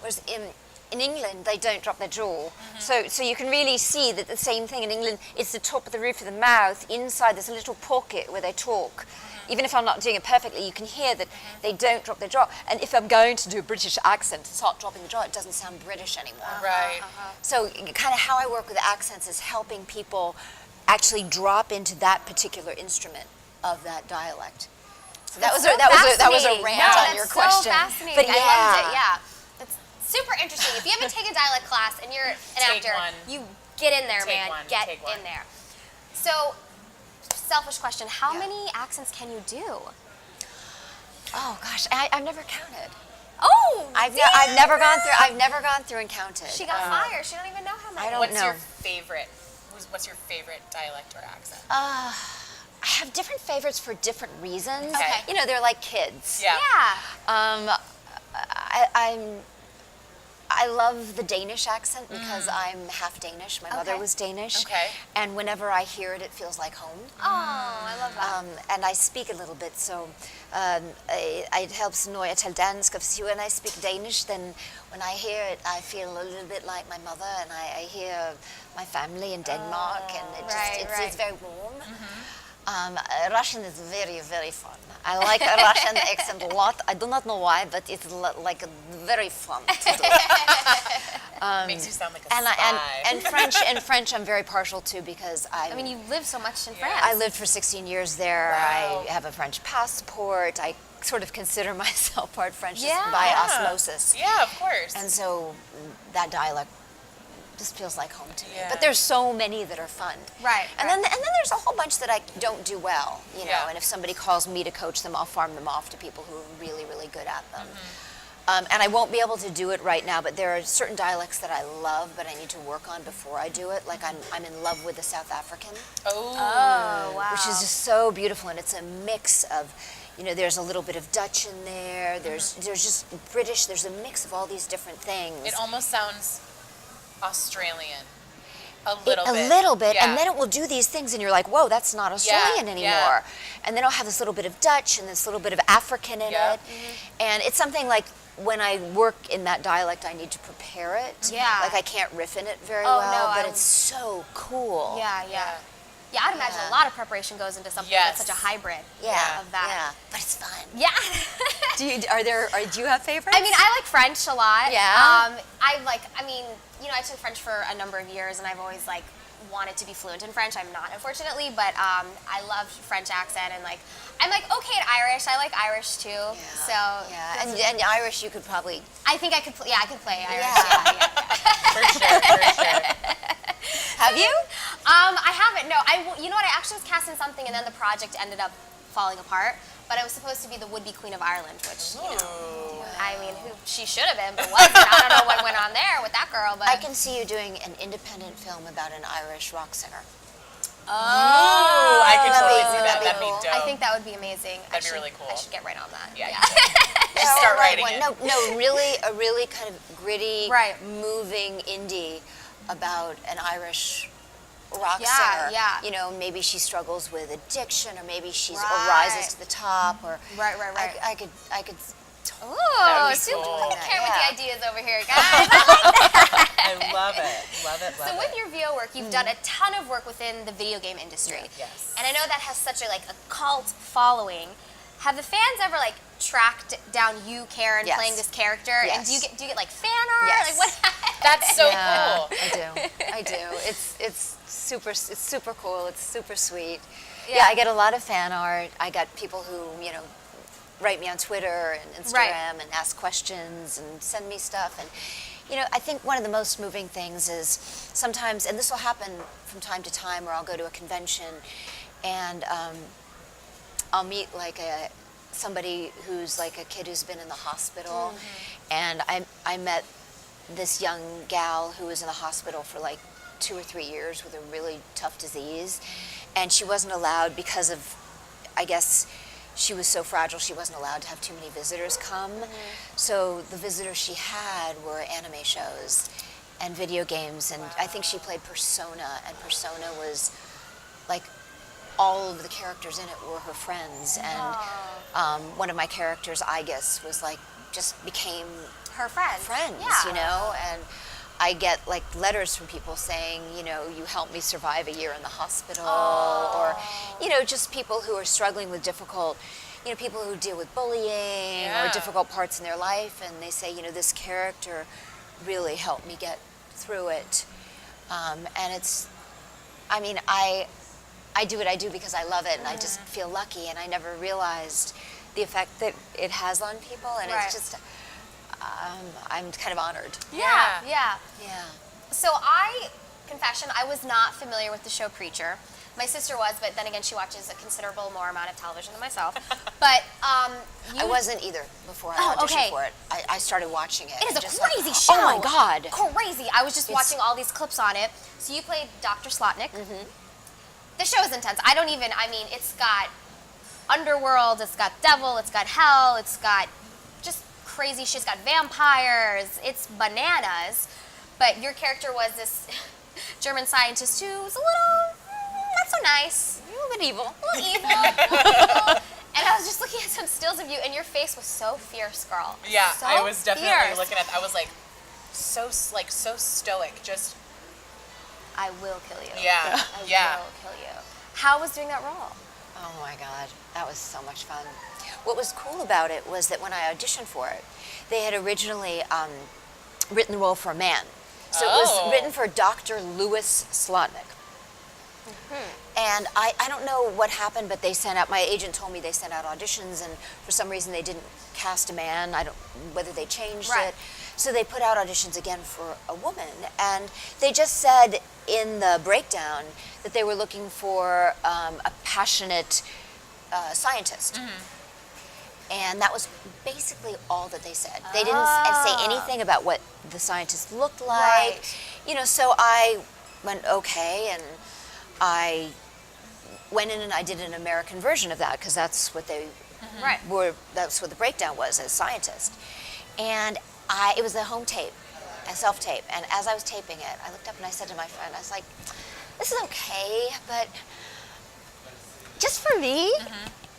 Whereas in England, they don't drop their jaw. So you can really see that the same thing in England, it's the top of the roof of the mouth. Inside, there's a little pocket where they talk. Even if I'm not doing it perfectly, you can hear that they don't drop their jaw. And if I'm going to do a British accent, start dropping the jaw, it doesn't sound British anymore. Right. So kind of how I work with accents is helping people actually drop into that particular instrument of that dialect. So that was a fascinating. rant No, on your that's question. So fascinating. But I loved it. Yeah, that's super interesting. If you haven't taken a dialect class and you're an Take actor, one. you get in there, Take man. one. Get Take one. in there. So, selfish question: how many accents can you do? Oh gosh, I've never counted. Oh, I've damn, never girl. gone through and counted. She got fired. She don't even know how many. I don't What's know. your favorite? What's your favorite dialect or accent? I have different favorites for different reasons. Okay. You know, they're like kids. Yeah. Yeah. I love the Danish accent because I'm half Danish. My mother Okay. was Danish. Okay. And whenever I hear it, it feels like home. Oh, I love that. And I speak a little bit, so it helps når jeg taler dansk. When I speak Danish, then when I hear it, I feel a little bit like my mother, and I hear my family in Denmark, and it just Right, it's very warm. Russian is very, very fun. I like a Russian accent a lot. I do not know why, but it's like very fun to do. Makes you sound like a And, spy. and French I'm very partial to because I mean, you live so much in France. I lived for 16 years there. Wow. I have a French passport. I sort of consider myself part French just Yeah. by Yeah. osmosis. Yeah, of course. And so that dialect just feels like home to me. Yeah. But there's so many that are fun. Right, And then there's a whole bunch that I don't do well, you know. Yeah. And if somebody calls me to coach them, I'll farm them off to people who are really, really good at them. And I won't be able to do it right now, but there are certain dialects that I love, but I need to work on before I do it. Like I'm in love with the South African, oh. Oh, wow. which is just so beautiful, and it's a mix of, you know, there's a little bit of Dutch in there. There's just British. There's a mix of all these different things. It almost sounds Australian. A A little bit. Yeah. and then it will do these things, and you're like, whoa, that's not Australian Yeah, anymore. yeah. And then it'll have this little bit of Dutch and this little bit of African in Yeah. it. And it's something like when I work in that dialect, I need to prepare it. Yeah. Like I can't riff in it very Oh, well, no, but I- it's so cool. Yeah, yeah. Yeah. Yeah, I'd imagine Yeah. a lot of preparation goes into something Yes. that's such a hybrid Yeah, of that. yeah. But it's fun. Yeah. Do you have favorites? I mean, I like French a lot. Yeah? I took French for a number of years, and I've always like wanted to be fluent in French. I'm not, unfortunately, but I love French accent, and like I'm like okay at Irish. I like Irish too. So yeah, and Irish you could probably. I think I could. I could play Irish. Yeah. Yeah. For sure. Have you? I haven't. No, you know what? I actually was cast in something, and then the project ended up falling apart. But I was supposed to be the would-be queen of Ireland, which you know, I mean, she should have been, but wasn't. I don't know what went on there with that girl. But I can see you doing an independent film about an Irish rock singer. Oh, I can totally see that. that'd be That'd be cool. dope. I think that would be amazing. That'd be really cool. I should get right on that. Yeah. Yeah, start right writing one. it. No, really, a really kind of gritty, Right. moving indie about an Irish rock Yeah, singer. yeah. You know, maybe she struggles with addiction, or maybe she's Right. rises to the top, or Right. I could. Ooh, That would be super cool. with Yeah. the ideas over here, guys. I love it. Love it. So with your VO work, you've done a ton of work within the video game industry. Yes. And I know that has such a cult following. Have the fans ever like tracked down you, Karen, Yes. playing this character? And Yes. do you get like fan art? Yes. Like what? That's so Yeah, cool. I do. It's super cool. It's super sweet. Yeah. Yeah, I get a lot of fan art. I got people who write me on Twitter and Instagram Right. and ask questions and send me stuff. And I think one of the most moving things is sometimes, and this will happen from time to time, where I'll go to a convention and I'll meet somebody who's like a kid who's been in the hospital, and I met this young gal who was in the hospital for like 2 or 3 years with a really tough disease, and she wasn't allowed because of, I guess, she was so fragile, she wasn't allowed to have too many visitors come. So the visitors she had were anime shows and video games, and I think she played Persona, and Persona was like, all of the characters in it were her friends, and one of my characters, I guess, was like, just became Her friends. friends, and I get like letters from people saying, you helped me survive a year in the hospital, or, just people who are struggling with difficult, people who deal with bullying or Yeah. difficult parts in their life, and they say, this character really helped me get through it. And it's, I do what I do because I love it, and I just feel lucky, and I never realized the effect that it has on people, and Right. it's just, I'm kind of honored. Yeah. Yeah. So confession, I was not familiar with the show Preacher. My sister was, but then again, she watches a considerable more amount of television than myself. But I wasn't either before I Oh, auditioned okay. for it. I started watching it. It is and a just crazy like, show. Oh my God. Crazy. I was just watching all these clips on it. So you played Dr. Slotnick. The show is intense. I mean, it's got underworld, it's got devil, it's got hell, it's got just crazy shit. It's got vampires. It's bananas. But your character was this German scientist who was a little not so nice. A little bit evil. A little evil. And I was just looking at some stills of you, and your face was so fierce, girl. Yeah, So I was definitely fierce. looking at. I was like, so stoic. Just I will kill you. yeah, I yeah. will kill you. How was doing that role? Oh my God, that was so much fun. What was cool about it was that when I auditioned for it, they had originally written the role for a man. So it was written for Dr. Louis Slotnick. And I don't know what happened, but they sent out, my agent told me they sent out auditions, and for some reason they didn't cast a man. I don't, whether they changed Right. it. So they put out auditions again for a woman, and they just said in the breakdown that they were looking for a passionate scientist. And that was basically all that they said. They didn't say anything about what the scientist looked like. Right. You know, so I went, okay, and I went in and I did an American version of that because that's what they Right. that's what the breakdown was as scientist. And it was a home tape, a self-tape. And as I was taping it, I looked up and I said to my friend, I was like, this is okay, but just for me,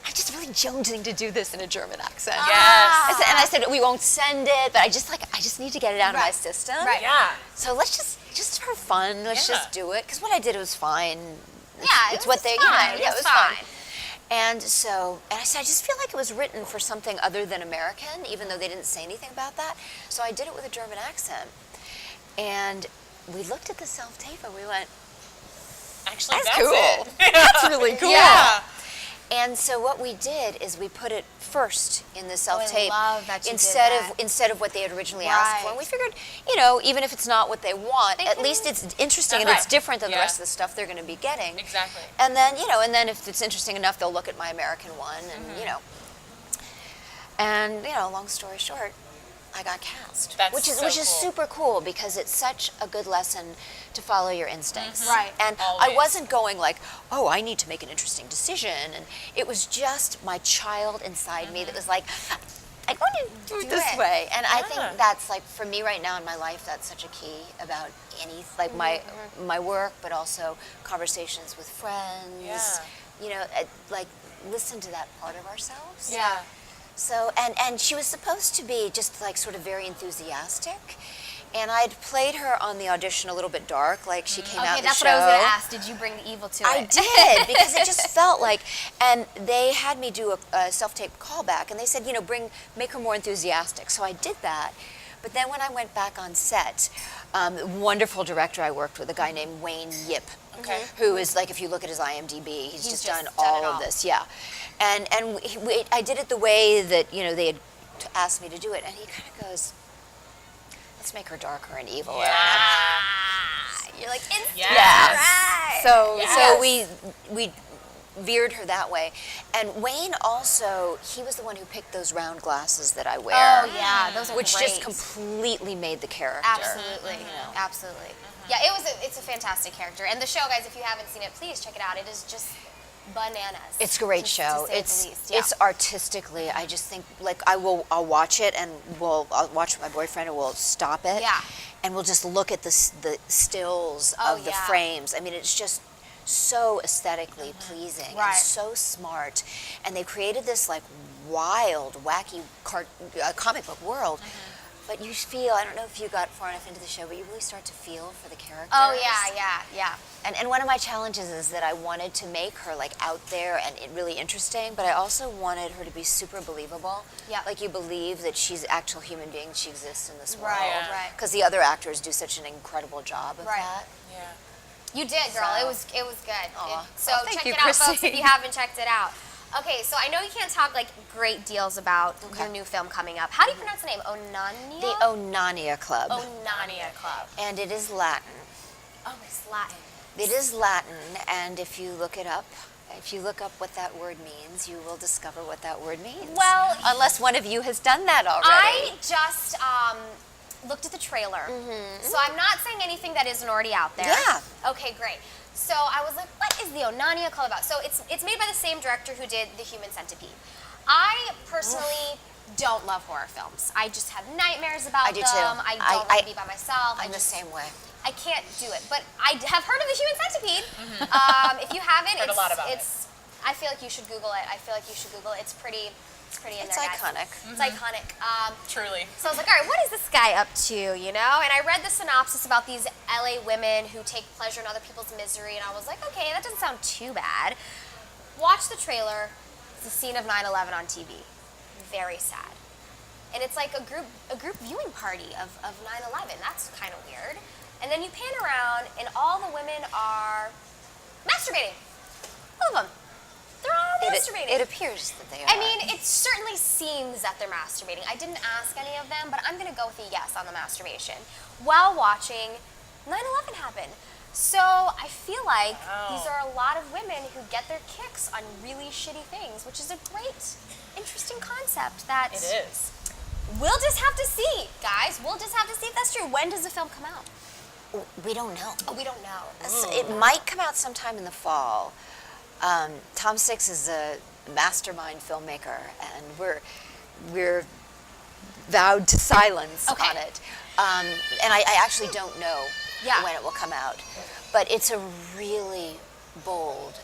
I'm just really jonesing to do this in a German accent. Yes. And I said, we won't send it, but I just need to get it out of my Right. system. Right. Yeah. So let's just for fun, let's Yeah. just do it. Because what I did was fine. Yeah, It's what they, fine. yeah, It was fine. fine. And so, and I said, I just feel like it was written for something other than American, even though they didn't say anything about that. So I did it with a German accent. And we looked at the self-tape and we went, Actually, that's that's cool. it. That's really cool. Yeah. And so what we did is we put it first in the self-tape love that you did instead of what they had originally asked for. And we Right. figured, you know, even if it's not what they want, They at can- least it's interesting and Right. it's different than the Yeah. rest of the stuff they're going to be getting. Exactly. And then, you know, and then if it's interesting enough, they'll look at my American one and, you know. And, you know, long story short, I got cast. That's which is so which is cool. super cool because it's such a good lesson to follow your instincts. Right. And I Always. wasn't going like, oh, I need to make an interesting decision. And it was just my child inside me that was like, I want to do it this way. And I Yeah. think that's like, for me right now in my life, that's such a key about any, like my work, but also conversations with friends. Yeah. You know, like listen to that part of ourselves. Yeah. So, and she was supposed to be just like sort of very enthusiastic. And I'd played her on the audition a little bit dark, like she came out Okay, in the that's show. what I was going to ask. Did you bring the evil to I it? did, because it just felt like, and they had me do a self-tape callback, and they said, you know, make her more enthusiastic. So I did that. But then when I went back on set, wonderful director I worked with, a guy named Wayne Yip, Okay. who is like, if you look at his IMDb, he's just done done all it of all. this, yeah. And I did it the way that, you know, they had asked me to do it, and he kind of goes, let's make her darker and evil. You're like, instant. Yes. Right. So Yes. we veered her that way. And Wayne also, he was the one who picked those round glasses that I wear. Oh, yeah. Those are Which great. just completely made the character. Absolutely. Absolutely. Yeah, it's a fantastic character. And the show, guys, if you haven't seen it, please check it out. It is just bananas. It's a great to show. say It's the least. Yeah. it's artistically. I just think like I'll watch it and I'll watch with my boyfriend and we'll stop it. Yeah. And we'll just look at the stills Oh, of the yeah. frames. I mean, it's just so aesthetically pleasing and Right. so smart. And they created this like wild, wacky comic book world. But you feel, I don't know if you got far enough into the show, but you really start to feel for the characters. Oh, yeah. And one of my challenges is that I wanted to make her like out there and really interesting, but I also wanted her to be super believable. Yeah. Like you believe that she's an actual human being, she exists in this world. Right, Yeah. right. Because the other actors do such an incredible job of Right. that. Yeah. You did, girl. So- It was good. Aw. So Oh, thank check you, it out, folks, Chrissy. if you haven't checked it out. Okay, so I know you can't talk like great deals about Okay. your new film coming up. How do you pronounce the name? Onania? The Onania Club. Onania Club. And it is Latin. Oh, it's Latin. It is Latin, and if you look up what that word means, you will discover what that word means. Well, unless one of you has done that already. I just looked at the trailer, so I'm not saying anything that isn't already out there. Yeah. Okay, great. So I was like, what is the Onania Club about? So it's made by the same director who did The Human Centipede. I personally don't love horror films. I just have nightmares about I do them. too. I don't want to be by myself. I'm the same way. I can't do it, but I have heard of The Human Centipede. If you haven't, Heard a lot about it. I feel like you should Google it. It's pretty in It's there, guys. iconic. It's iconic. Truly. So I was like, all right, what is this guy up to, you know? And I read the synopsis about these LA women who take pleasure in other people's misery, and I was like, okay, that doesn't sound too bad. Watch the trailer. It's the scene of 9/11 on TV. Very sad. And it's like a group viewing party of 9/11. That's kind of weird. And then you pan around, and all the women are masturbating. All of them. They're all masturbating. It appears that they are. I mean, it certainly seems that they're masturbating. I didn't ask any of them, but I'm going to go with a yes on the masturbation. While watching 9/11 happen. So I feel like these are a lot of women who get their kicks on really shitty things, which is a great, interesting concept that It is. we'll just have to see, guys. We'll just have to see if that's true. When does the film come out? We don't know. Oh, we don't know. It might come out sometime in the fall. Tom Six is a mastermind filmmaker, and we're vowed to silence Okay. on it. And I actually don't know when it will come out, but it's a really bold,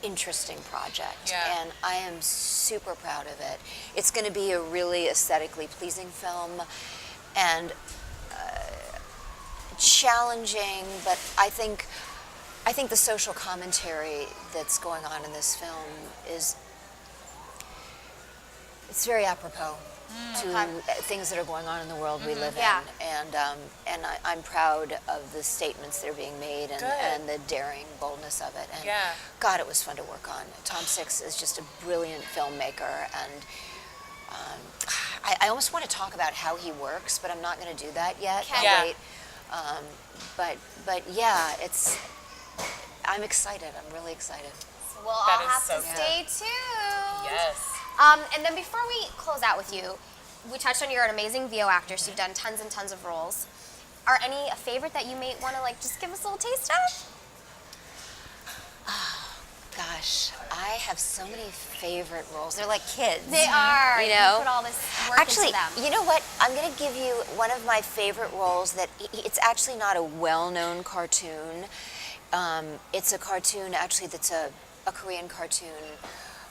interesting project, Yeah. and I am super proud of it. It's going to be a really aesthetically pleasing film, and challenging, but I think the social commentary that's going on in this film it's very apropos to things that are going on in the world we live Yeah. in, and I'm proud of the statements that are being made and the daring boldness of it. And Yeah. God, it was fun to work on. Tom Six is just a brilliant filmmaker, and I almost want to talk about how he works, but I'm not going to do that yet. Okay. I'll Yeah. wait. But yeah, I'm excited. I'm really excited. So we'll That all is have so to good. stay tuned. Yes. And then before we close out with you, we touched on you're an amazing VO actor, so you've done tons and tons of roles. Are any a favorite that you may want to just give us a little taste of? Gosh, I have so many favorite roles. They're like kids. They are. You know? put all this work Actually, into them. you know what? I'm going to give you one of my favorite roles that it's actually not a well-known cartoon. It's a cartoon, actually, that's a Korean cartoon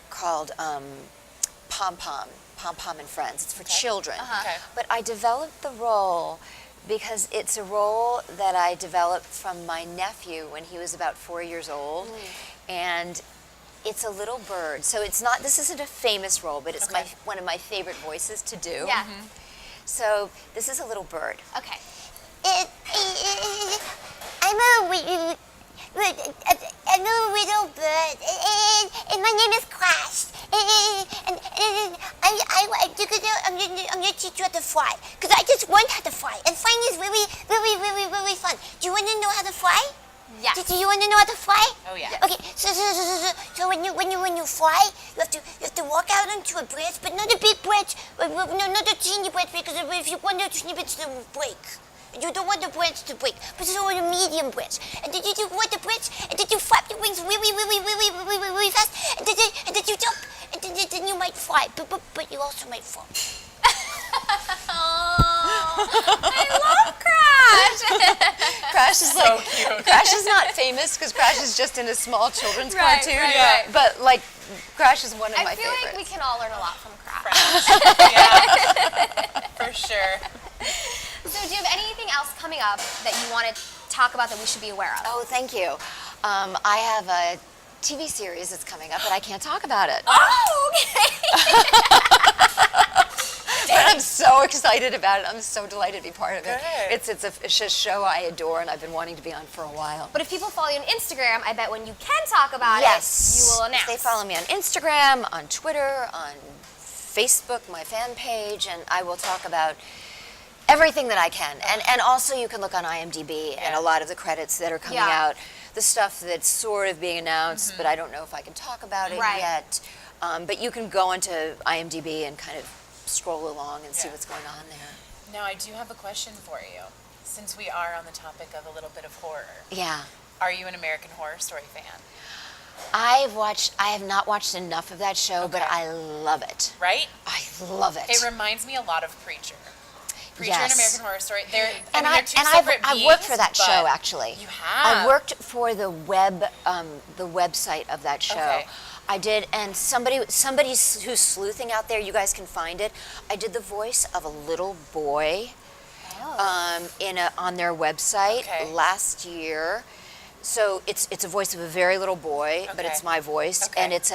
called Pom Pom and Friends. It's for children. Okay. But I developed the role because it's a role that I developed from my nephew when he was about 4 years old. And it's a little bird. So this isn't a famous role, but it's one of my favorite voices to do. Yeah. So this is a little bird. Okay. I'm a little bird, and my name is Crash. And I'm gonna teach you how to fly, because I just learned how to fly, and flying is really, really, really, really fun. Do you want to know how to fly? Yeah. Do you want to know how to fly? Oh yeah. Okay, so when you fly, you have to walk out onto a branch, but not a big branch, not a teeny branch, because if you want a teeny branch to break. You don't want the branch to break, but you want a medium branch. And then you want the branch, and then you flap your wings really, really, really, really, really, really fast, and then you jump, and then you might fly, but you also might fall. I love Crash. Crash is So cute. Crash is not famous because Crash is just in a small children's Right, cartoon. right. But Crash is one of my I feel favorites. like we can all learn a lot from Crash. Yeah. For sure. So do you have anything else coming up that you want to talk about that we should be aware of? Oh, thank you. I have a TV series that's coming up, but I can't talk about it. Oh, okay. But I'm so excited about it. I'm so delighted to be part of it. Good. It's a show I adore, and I've been wanting to be on for a while. But if people follow you on Instagram, I bet when you can talk about Yes. it, you will announce. They follow me on Instagram, on Twitter, on Facebook, my fan page, and I will talk about Everything that I can. And also you can look on IMDb and a lot of the credits that are coming out. The stuff that's sort of being announced, but I don't know if I can talk about it yet. But you can go onto IMDb and kind of scroll along and see what's going on there. Now, I do have a question for you, since we are on the topic of a little bit of horror. Yeah. Are you an American Horror Story fan? I have not watched enough of that show, but I love it. Right? I love it. It reminds me a lot of Preacher. Preacher Yes. and American Horror Story. They're And they're two separate I've worked for that beings, show but actually. You have. I worked for the website of that show. Okay. I did, and somebody who's sleuthing out there, you guys can find it. I did the voice of a little boy on their website last year. So it's a voice of a very little boy, but it's my voice, and it's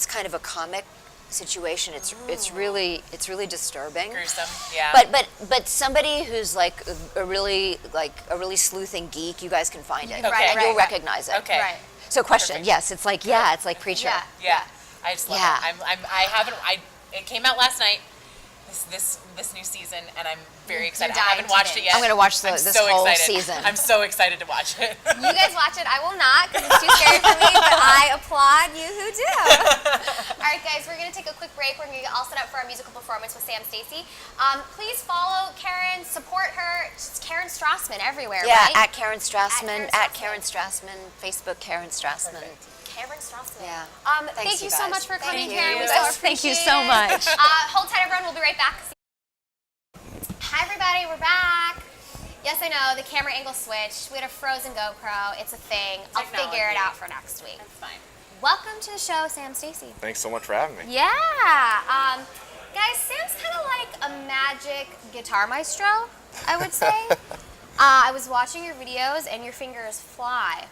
kind of a comic situation. It's really disturbing. Gruesome, yeah. But somebody who's like a really sleuthing geek, you guys can find it, Okay. and you'll recognize it. Okay. Right. So question, yes, it's like it's like Preacher. Yeah. I just love it. It came out last night. This new season, and I'm very excited. I haven't watched it yet. I'm gonna watch I'm this so whole excited. season. I'm so excited to watch it. You guys watch it. I will not because it's too scary for me, but I applaud you who do. All right, guys, we're going to take a quick break. We're going to get all set up for our musical performance with Sam Stacy. Please follow Karen, support her. It's Karen Strassman everywhere, right? At Karen Strassman, at Karen Strassman, Facebook Karen Strassman. Karen Strassman. Yeah. Thank you so guys. much for coming, Thank Karen. you. We so appreciate Thank you so much. Hold tight, everyone. We'll be right back. Hi, everybody. We're back. Yes, I know. The camera angle switched. We had a frozen GoPro. It's a thing. I'll figure it out for next week. That's fine. Welcome to the show, Sam Stacy. Thanks so much for having me. Yeah. Guys, Sam's kind of like a magic guitar maestro, I would say. I was watching your videos, and your fingers fly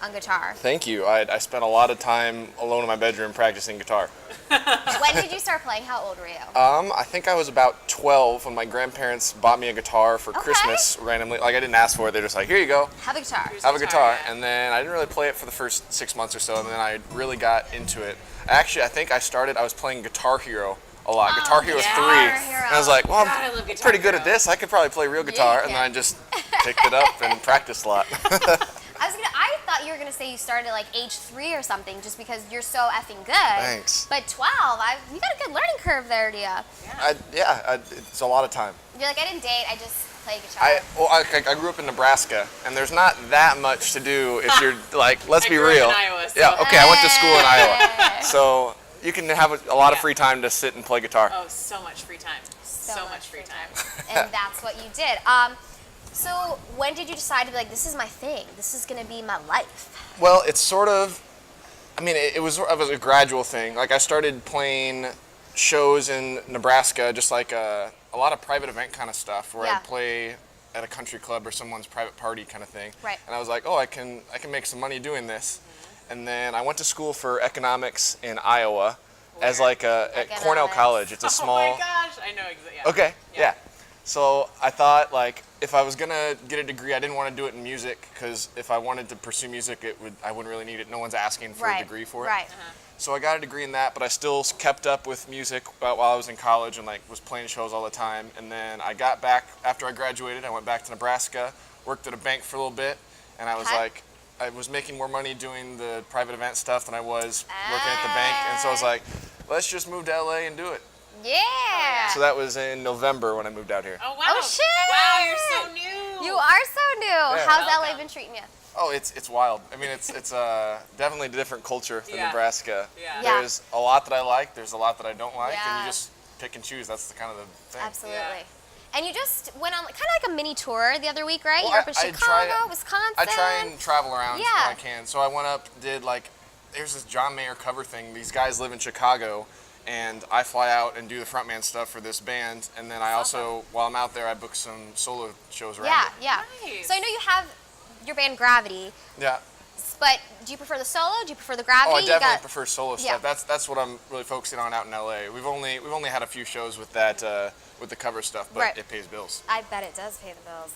on guitar. Thank you. I spent a lot of time alone in my bedroom practicing guitar. When did you start playing? How old were you? I think I was about 12 when my grandparents bought me a guitar for Christmas randomly. Like, I didn't ask for it. They're just like, here you go. Have a guitar. Have a guitar. And then I didn't really play it for the first 6 months or so, and then I really got into it. Actually, I think I was playing Guitar Hero a lot. Guitar Hero 3. And I was like, well, I'm pretty good at this. I could probably play real guitar. And then I just picked it up and practiced a lot. I thought you were gonna say you started at like age 3 or something, just because you're so effing good. Thanks. But 12, you got a good learning curve there, do ya? It's a lot of time. You're like, I didn't date, I just play guitar. I grew up in Nebraska, and there's not that much to do if you're like, let's be real. I grew up in Iowa, so. Yeah, okay, I went to school in Iowa. So you can have a lot of free time to sit and play guitar. Oh, so much free time. So much free time. And that's what you did. So when did you decide to be like, this is my thing, this is gonna be my life? Well, it's sort of, it was a gradual thing. Like, I started playing shows in Nebraska, just like a lot of private event kind of stuff, where I'd play at a country club or someone's private party kind of thing. Right. And I was like, oh, I can make some money doing this. And then I went to school for economics in Iowa as like at Cornell College. It's a small. Oh my gosh, I know exactly. Yeah. Okay, yeah. So I thought, like, if I was gonna get a degree, I didn't want to do it in music, because if I wanted to pursue music, I wouldn't really need it. No one's asking for a degree for it. Right. So I got a degree in that, but I still kept up with music while I was in college and like was playing shows all the time. And then I got back after I graduated. I went back to Nebraska, worked at a bank for a little bit, and I was like, I was making more money doing the private event stuff than I was working at the bank, and so I was like, let's just move to LA and do it. Yeah. So that was in November when I moved out here. Oh, wow. Oh, shit. Wow, you're so new. You are so new. Yeah. How's LA been treating you? Oh, it's wild. It's definitely a different culture than Nebraska. Yeah. There's a lot that I like. There's a lot that I don't like, and Yeah. you just pick and choose. That's the kind of the thing. Absolutely. Yeah. And you just went on kind of like a mini tour the other week, right? Well, You're up in I Chicago, Wisconsin. I try and travel around Yeah. when I can. So I went up, there's this John Mayer cover thing. These guys live in Chicago, and I fly out and do the frontman stuff for this band. And then I also, while I'm out there, I book some solo shows around it. Yeah. Nice. So I know you have your band Gravity, Yeah. but do you prefer the solo? Do you prefer the Gravity? Oh, I You definitely got- prefer solo Yeah. stuff. That's what I'm really focusing on out in LA. We've only had a few shows with that with the cover stuff, but Right. it pays bills. I bet it does pay the bills.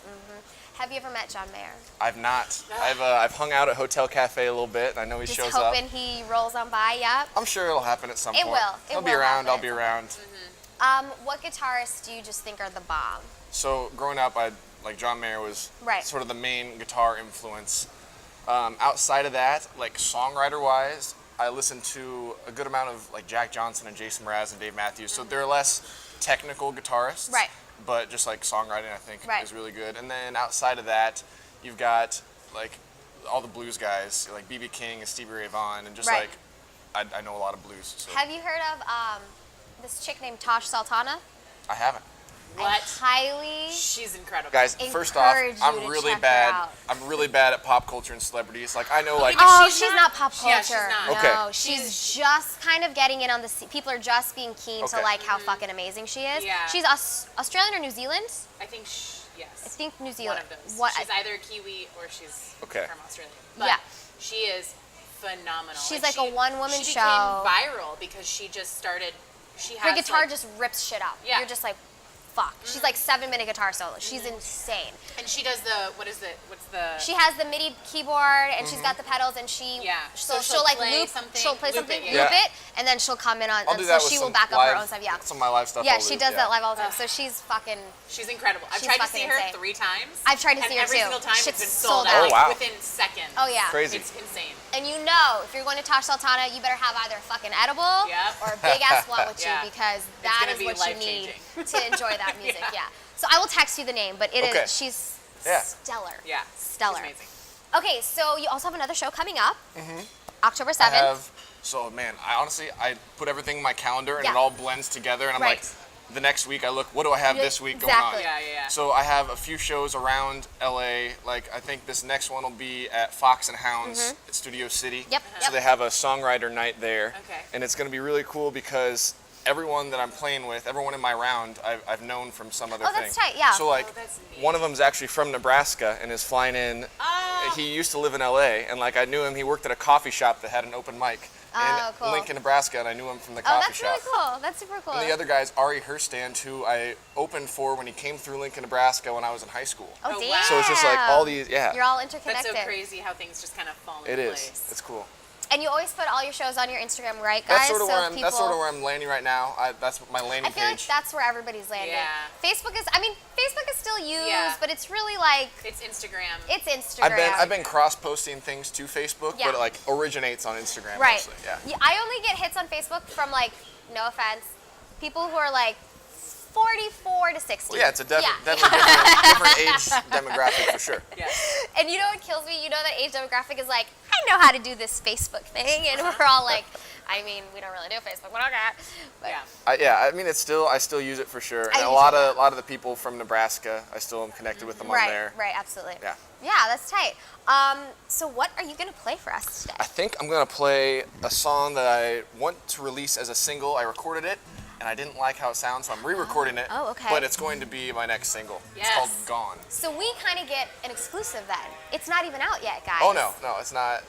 Have you ever met John Mayer? I've not. I've hung out at Hotel Cafe a little bit, and I know he Just shows up. hoping he rolls on by. Yep. I'm sure it'll happen at some It point. will. It He'll be will around. happen I'll at be some around. What guitarists do you just think are the bomb? So growing up, like John Mayer was Right. sort of the main guitar influence. Outside of that, like songwriter-wise, I listen to a good amount of like Jack Johnson and Jason Mraz and Dave Matthews. So they're less technical guitarists, Right. but just like songwriting, I think Right. is really good. And then outside of that, you've got like all the blues guys, like B.B. King and Stevie Ray Vaughan, and just Right. like I know a lot of blues. So Have you heard of this chick named Tosh Sultana? I haven't. I What? highly She's incredible. Guys, first off, encourage you I'm to really check her bad. out. I'm really bad at pop culture and celebrities. Like I know like Oh, She's she's not- not pop culture. Yeah, she's not. Okay. No, she's just kind of getting in on the scene. People are just being keen to Okay. like how fucking amazing she is. Yeah. She's Australian or New Zealand? I think yes. I think New One Zealand. of those. What? She's either Kiwi or she's Okay. from Australia. But Yeah. she is phenomenal. She's And like a one-woman she show. became viral because she just started. She has her guitar like, just rips shit up. Yeah. You're just like, fuck. She's like 7-minute guitar solo. She's insane. and she does what's the She has the MIDI keyboard and she's got the pedals and she Yeah. so So she'll she'll like play loop something, she'll play loop something, it, loop yeah. it, and then she'll come in on I'll and do so that she with will some back up live, her own stuff. Yeah. some of my live stuff. Yeah, I'll she loop, does yeah. that live all the time. So she's fucking She's incredible. I've She's tried to fucking see her insane. 3 times. I've tried to and see her every too. single time Shit's it's been sold sold out. out Oh, wow. within seconds. Oh yeah. Crazy. It's insane. And you know, if you're going to Tosh Sultana, you better have either a fucking edible Yep. or a big ass blunt with Yeah. you because that gonna is be what you need life-changing. to enjoy that music. Yeah. Yeah. So I will text you the name, but it is Okay. she's Yeah. stellar. Yeah. Stellar. She's amazing. Okay, so you also have another show coming up. October 7th. I have. So man, I put everything in my calendar and Yeah. it all blends together, and I'm Right. like, the next week I look, what do I have Yeah, this week exactly. going on? Yeah. So I have a few shows around LA. Like I think this next one will be at Fox and Hounds at Studio City. Yep, So yep. they have a songwriter night there. Okay. And it's going to be really cool because everyone that I'm playing with, everyone in my round, I've known from some other Oh, thing. that's tight, yeah. So like, Oh, that's neat. one of them's actually from Nebraska and is flying in. Oh. He used to live in LA, and like I knew him. He worked at a coffee shop that had an open mic Oh, in cool. Lincoln, Nebraska, and I knew him from the Oh, coffee that's shop. really cool. That's super cool. And the other guy's Ari Herstand, who I opened for when he came through Lincoln, Nebraska when I was in high school. Oh, Oh, damn. wow. So it's just like all these, yeah. You're all That's interconnected. so crazy how things just kind of fall It into is. place. It's cool. And you always put all your shows on your Instagram, right, guys? That's sort of so where if I'm. people, That's sort of where I'm landing right now. That's my landing I feel like page. that's where everybody's landing. Yeah. Facebook is still used, Yeah. but it's really like It's Instagram. it's Instagram. I've been cross posting things to Facebook, Yeah. but it like originates on Instagram right. mostly. Yeah. I only get hits on Facebook from like, no offense, people who are like 44 to 60. Well, yeah, it's a Yeah. definitely different age demographic for sure. Yeah. And you know what kills me? You know that age demographic is like, I know how to do this Facebook thing, and we're all like, I mean, we don't really do Facebook, but okay. But Yeah. I mean, I still use it for sure. And I a use lot it. of the people from Nebraska, I still am connected with them on there. Right, absolutely. Yeah. Yeah, that's tight. So what are you gonna play for us today? I think I'm gonna play a song that I want to release as a single. I recorded it, and I didn't like how it sounds, so I'm re-recording it. Oh, okay. But it's going to be my next single. Yes. It's called Gone. So we kind of get an exclusive then. It's not even out yet, guys. Oh no, it's not.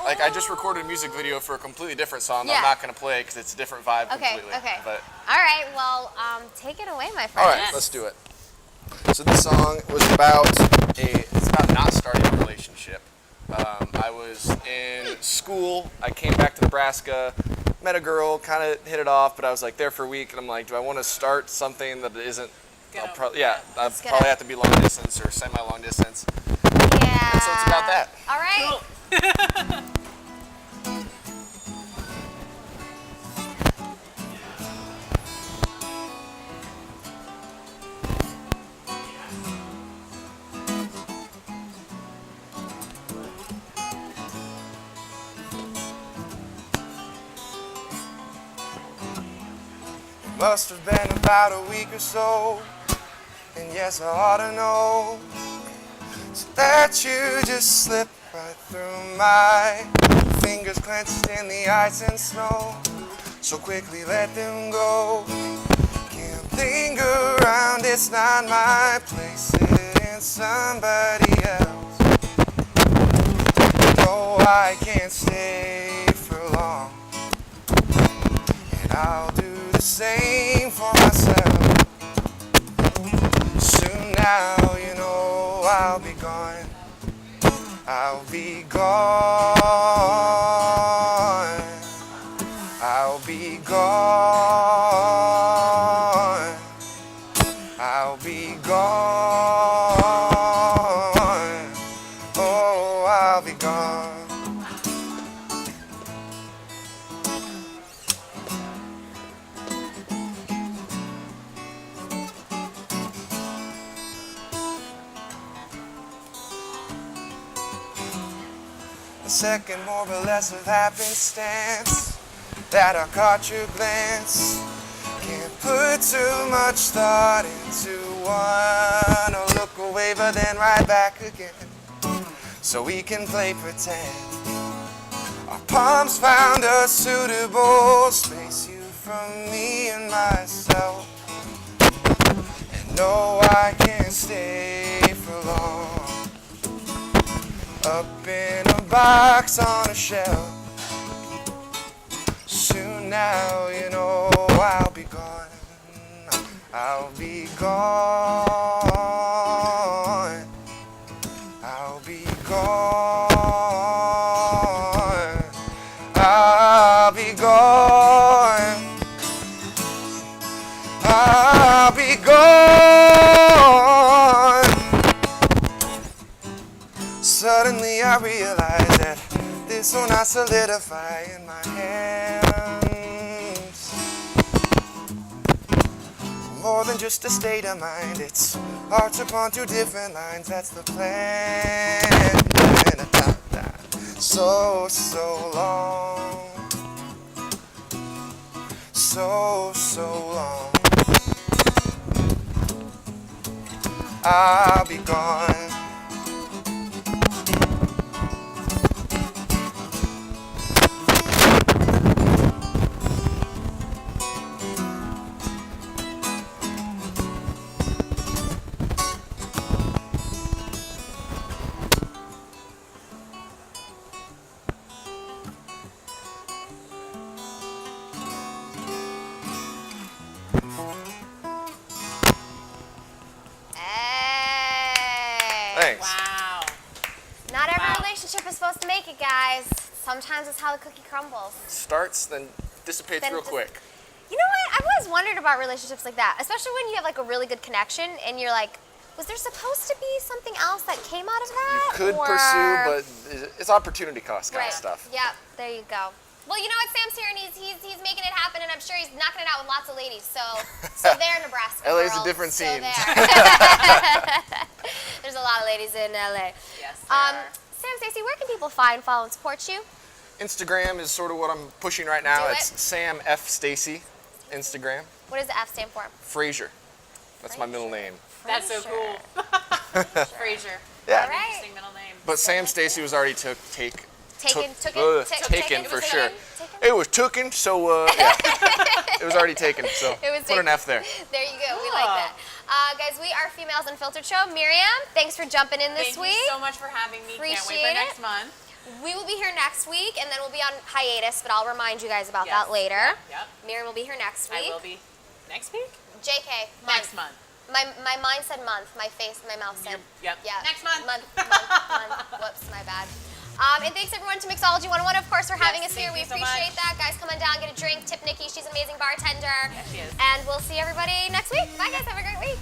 Like I just recorded a music video for a completely different song. That Yeah. I'm not gonna play because it's a different vibe Okay, completely. okay. But All right, well, take it away, my all friend. right, Yes. let's do it. So this song was about not starting a relationship. I was in school. I came back to Nebraska, met a girl, kind of hit it off, but I was like there for a week, and I'm like, do I want to start something that isn't? I'll Gonna- probably gonna- probably have to be long distance or semi-long distance. Yeah. And so it's about that. All right. Must have been about a week or so, and yes, I ought to know. So that you just slip right through my fingers clenched in the ice and snow. So quickly let them go. Can't linger around, it's not my place, it's somebody else. No, I can't stay for long, and I'll do the same for myself. Soon now, you know I'll be gone. I'll be gone. I'll be gone. I'll be gone. second more or less of happenstance that I caught your glance. Can't put too much thought into one, or look away but then right back again, so we can play pretend. Our palms found a suitable space, you from me and myself. And no, I can't stay for long, up in a box on a shelf. Soon now, you know I'll be gone. I'll be gone. I'll be gone. I'll be gone. I'll be gone. Suddenly I realized that this will not solidify in my hands. More than just a state of mind, it's hearts upon two different lines, that's the plan. So long. So long. I'll be gone. Thanks. Wow. Not every relationship is supposed to make it, guys. Sometimes it's how the cookie crumbles. Starts, then dissipates Then real just- quick. You know what? I've always wondered about relationships like that, especially when you have like a really good connection and you're like, was there supposed to be something else that came out of You that? could Or- pursue, but it's opportunity cost kind right. of stuff. Yep, there you go. Well, you know what? Sam's here and he's making it happen, and I'm sure he's knocking it out with lots of ladies. So there, Nebraska. LA's a girls. different So scene. there. There's a lot of ladies in LA. Yes, there are. Sam Stacy, where can people find, follow, and support you? Instagram is sort of what I'm pushing right now. Do It's it. Sam F. Stacy, Instagram. What does the F stand for? Frazier. That's my middle name. That's so Frasier. cool. Frasier. Yeah. All right. Interesting middle name. But Sam Stacy was already taken Taken for was sure. taken? It was taken, so yeah. It was already taken, so It was put an taken. F there. There you go. We like that. Guys, we are Females Unfiltered Show. Miriam, thanks for jumping in this Thank week. you so much for having me. Can't wait Appreciate for it. next month. We will be here next week, and then we'll be on hiatus, but I'll remind you guys about Yes. that later. Yep. Miriam will be here next week. I will be next week. JK. Next month. My mind said month. My mouth said. Yep. Yeah. Next month. Month. Whoops, my bad. And thanks everyone to Mixology 101, of course, for having us here. thank We you so appreciate much. that. Guys, come on down, get a drink. Tip Nikki. She's an amazing bartender. Yes, she is. And we'll see everybody next week. Bye, guys. Have a great week.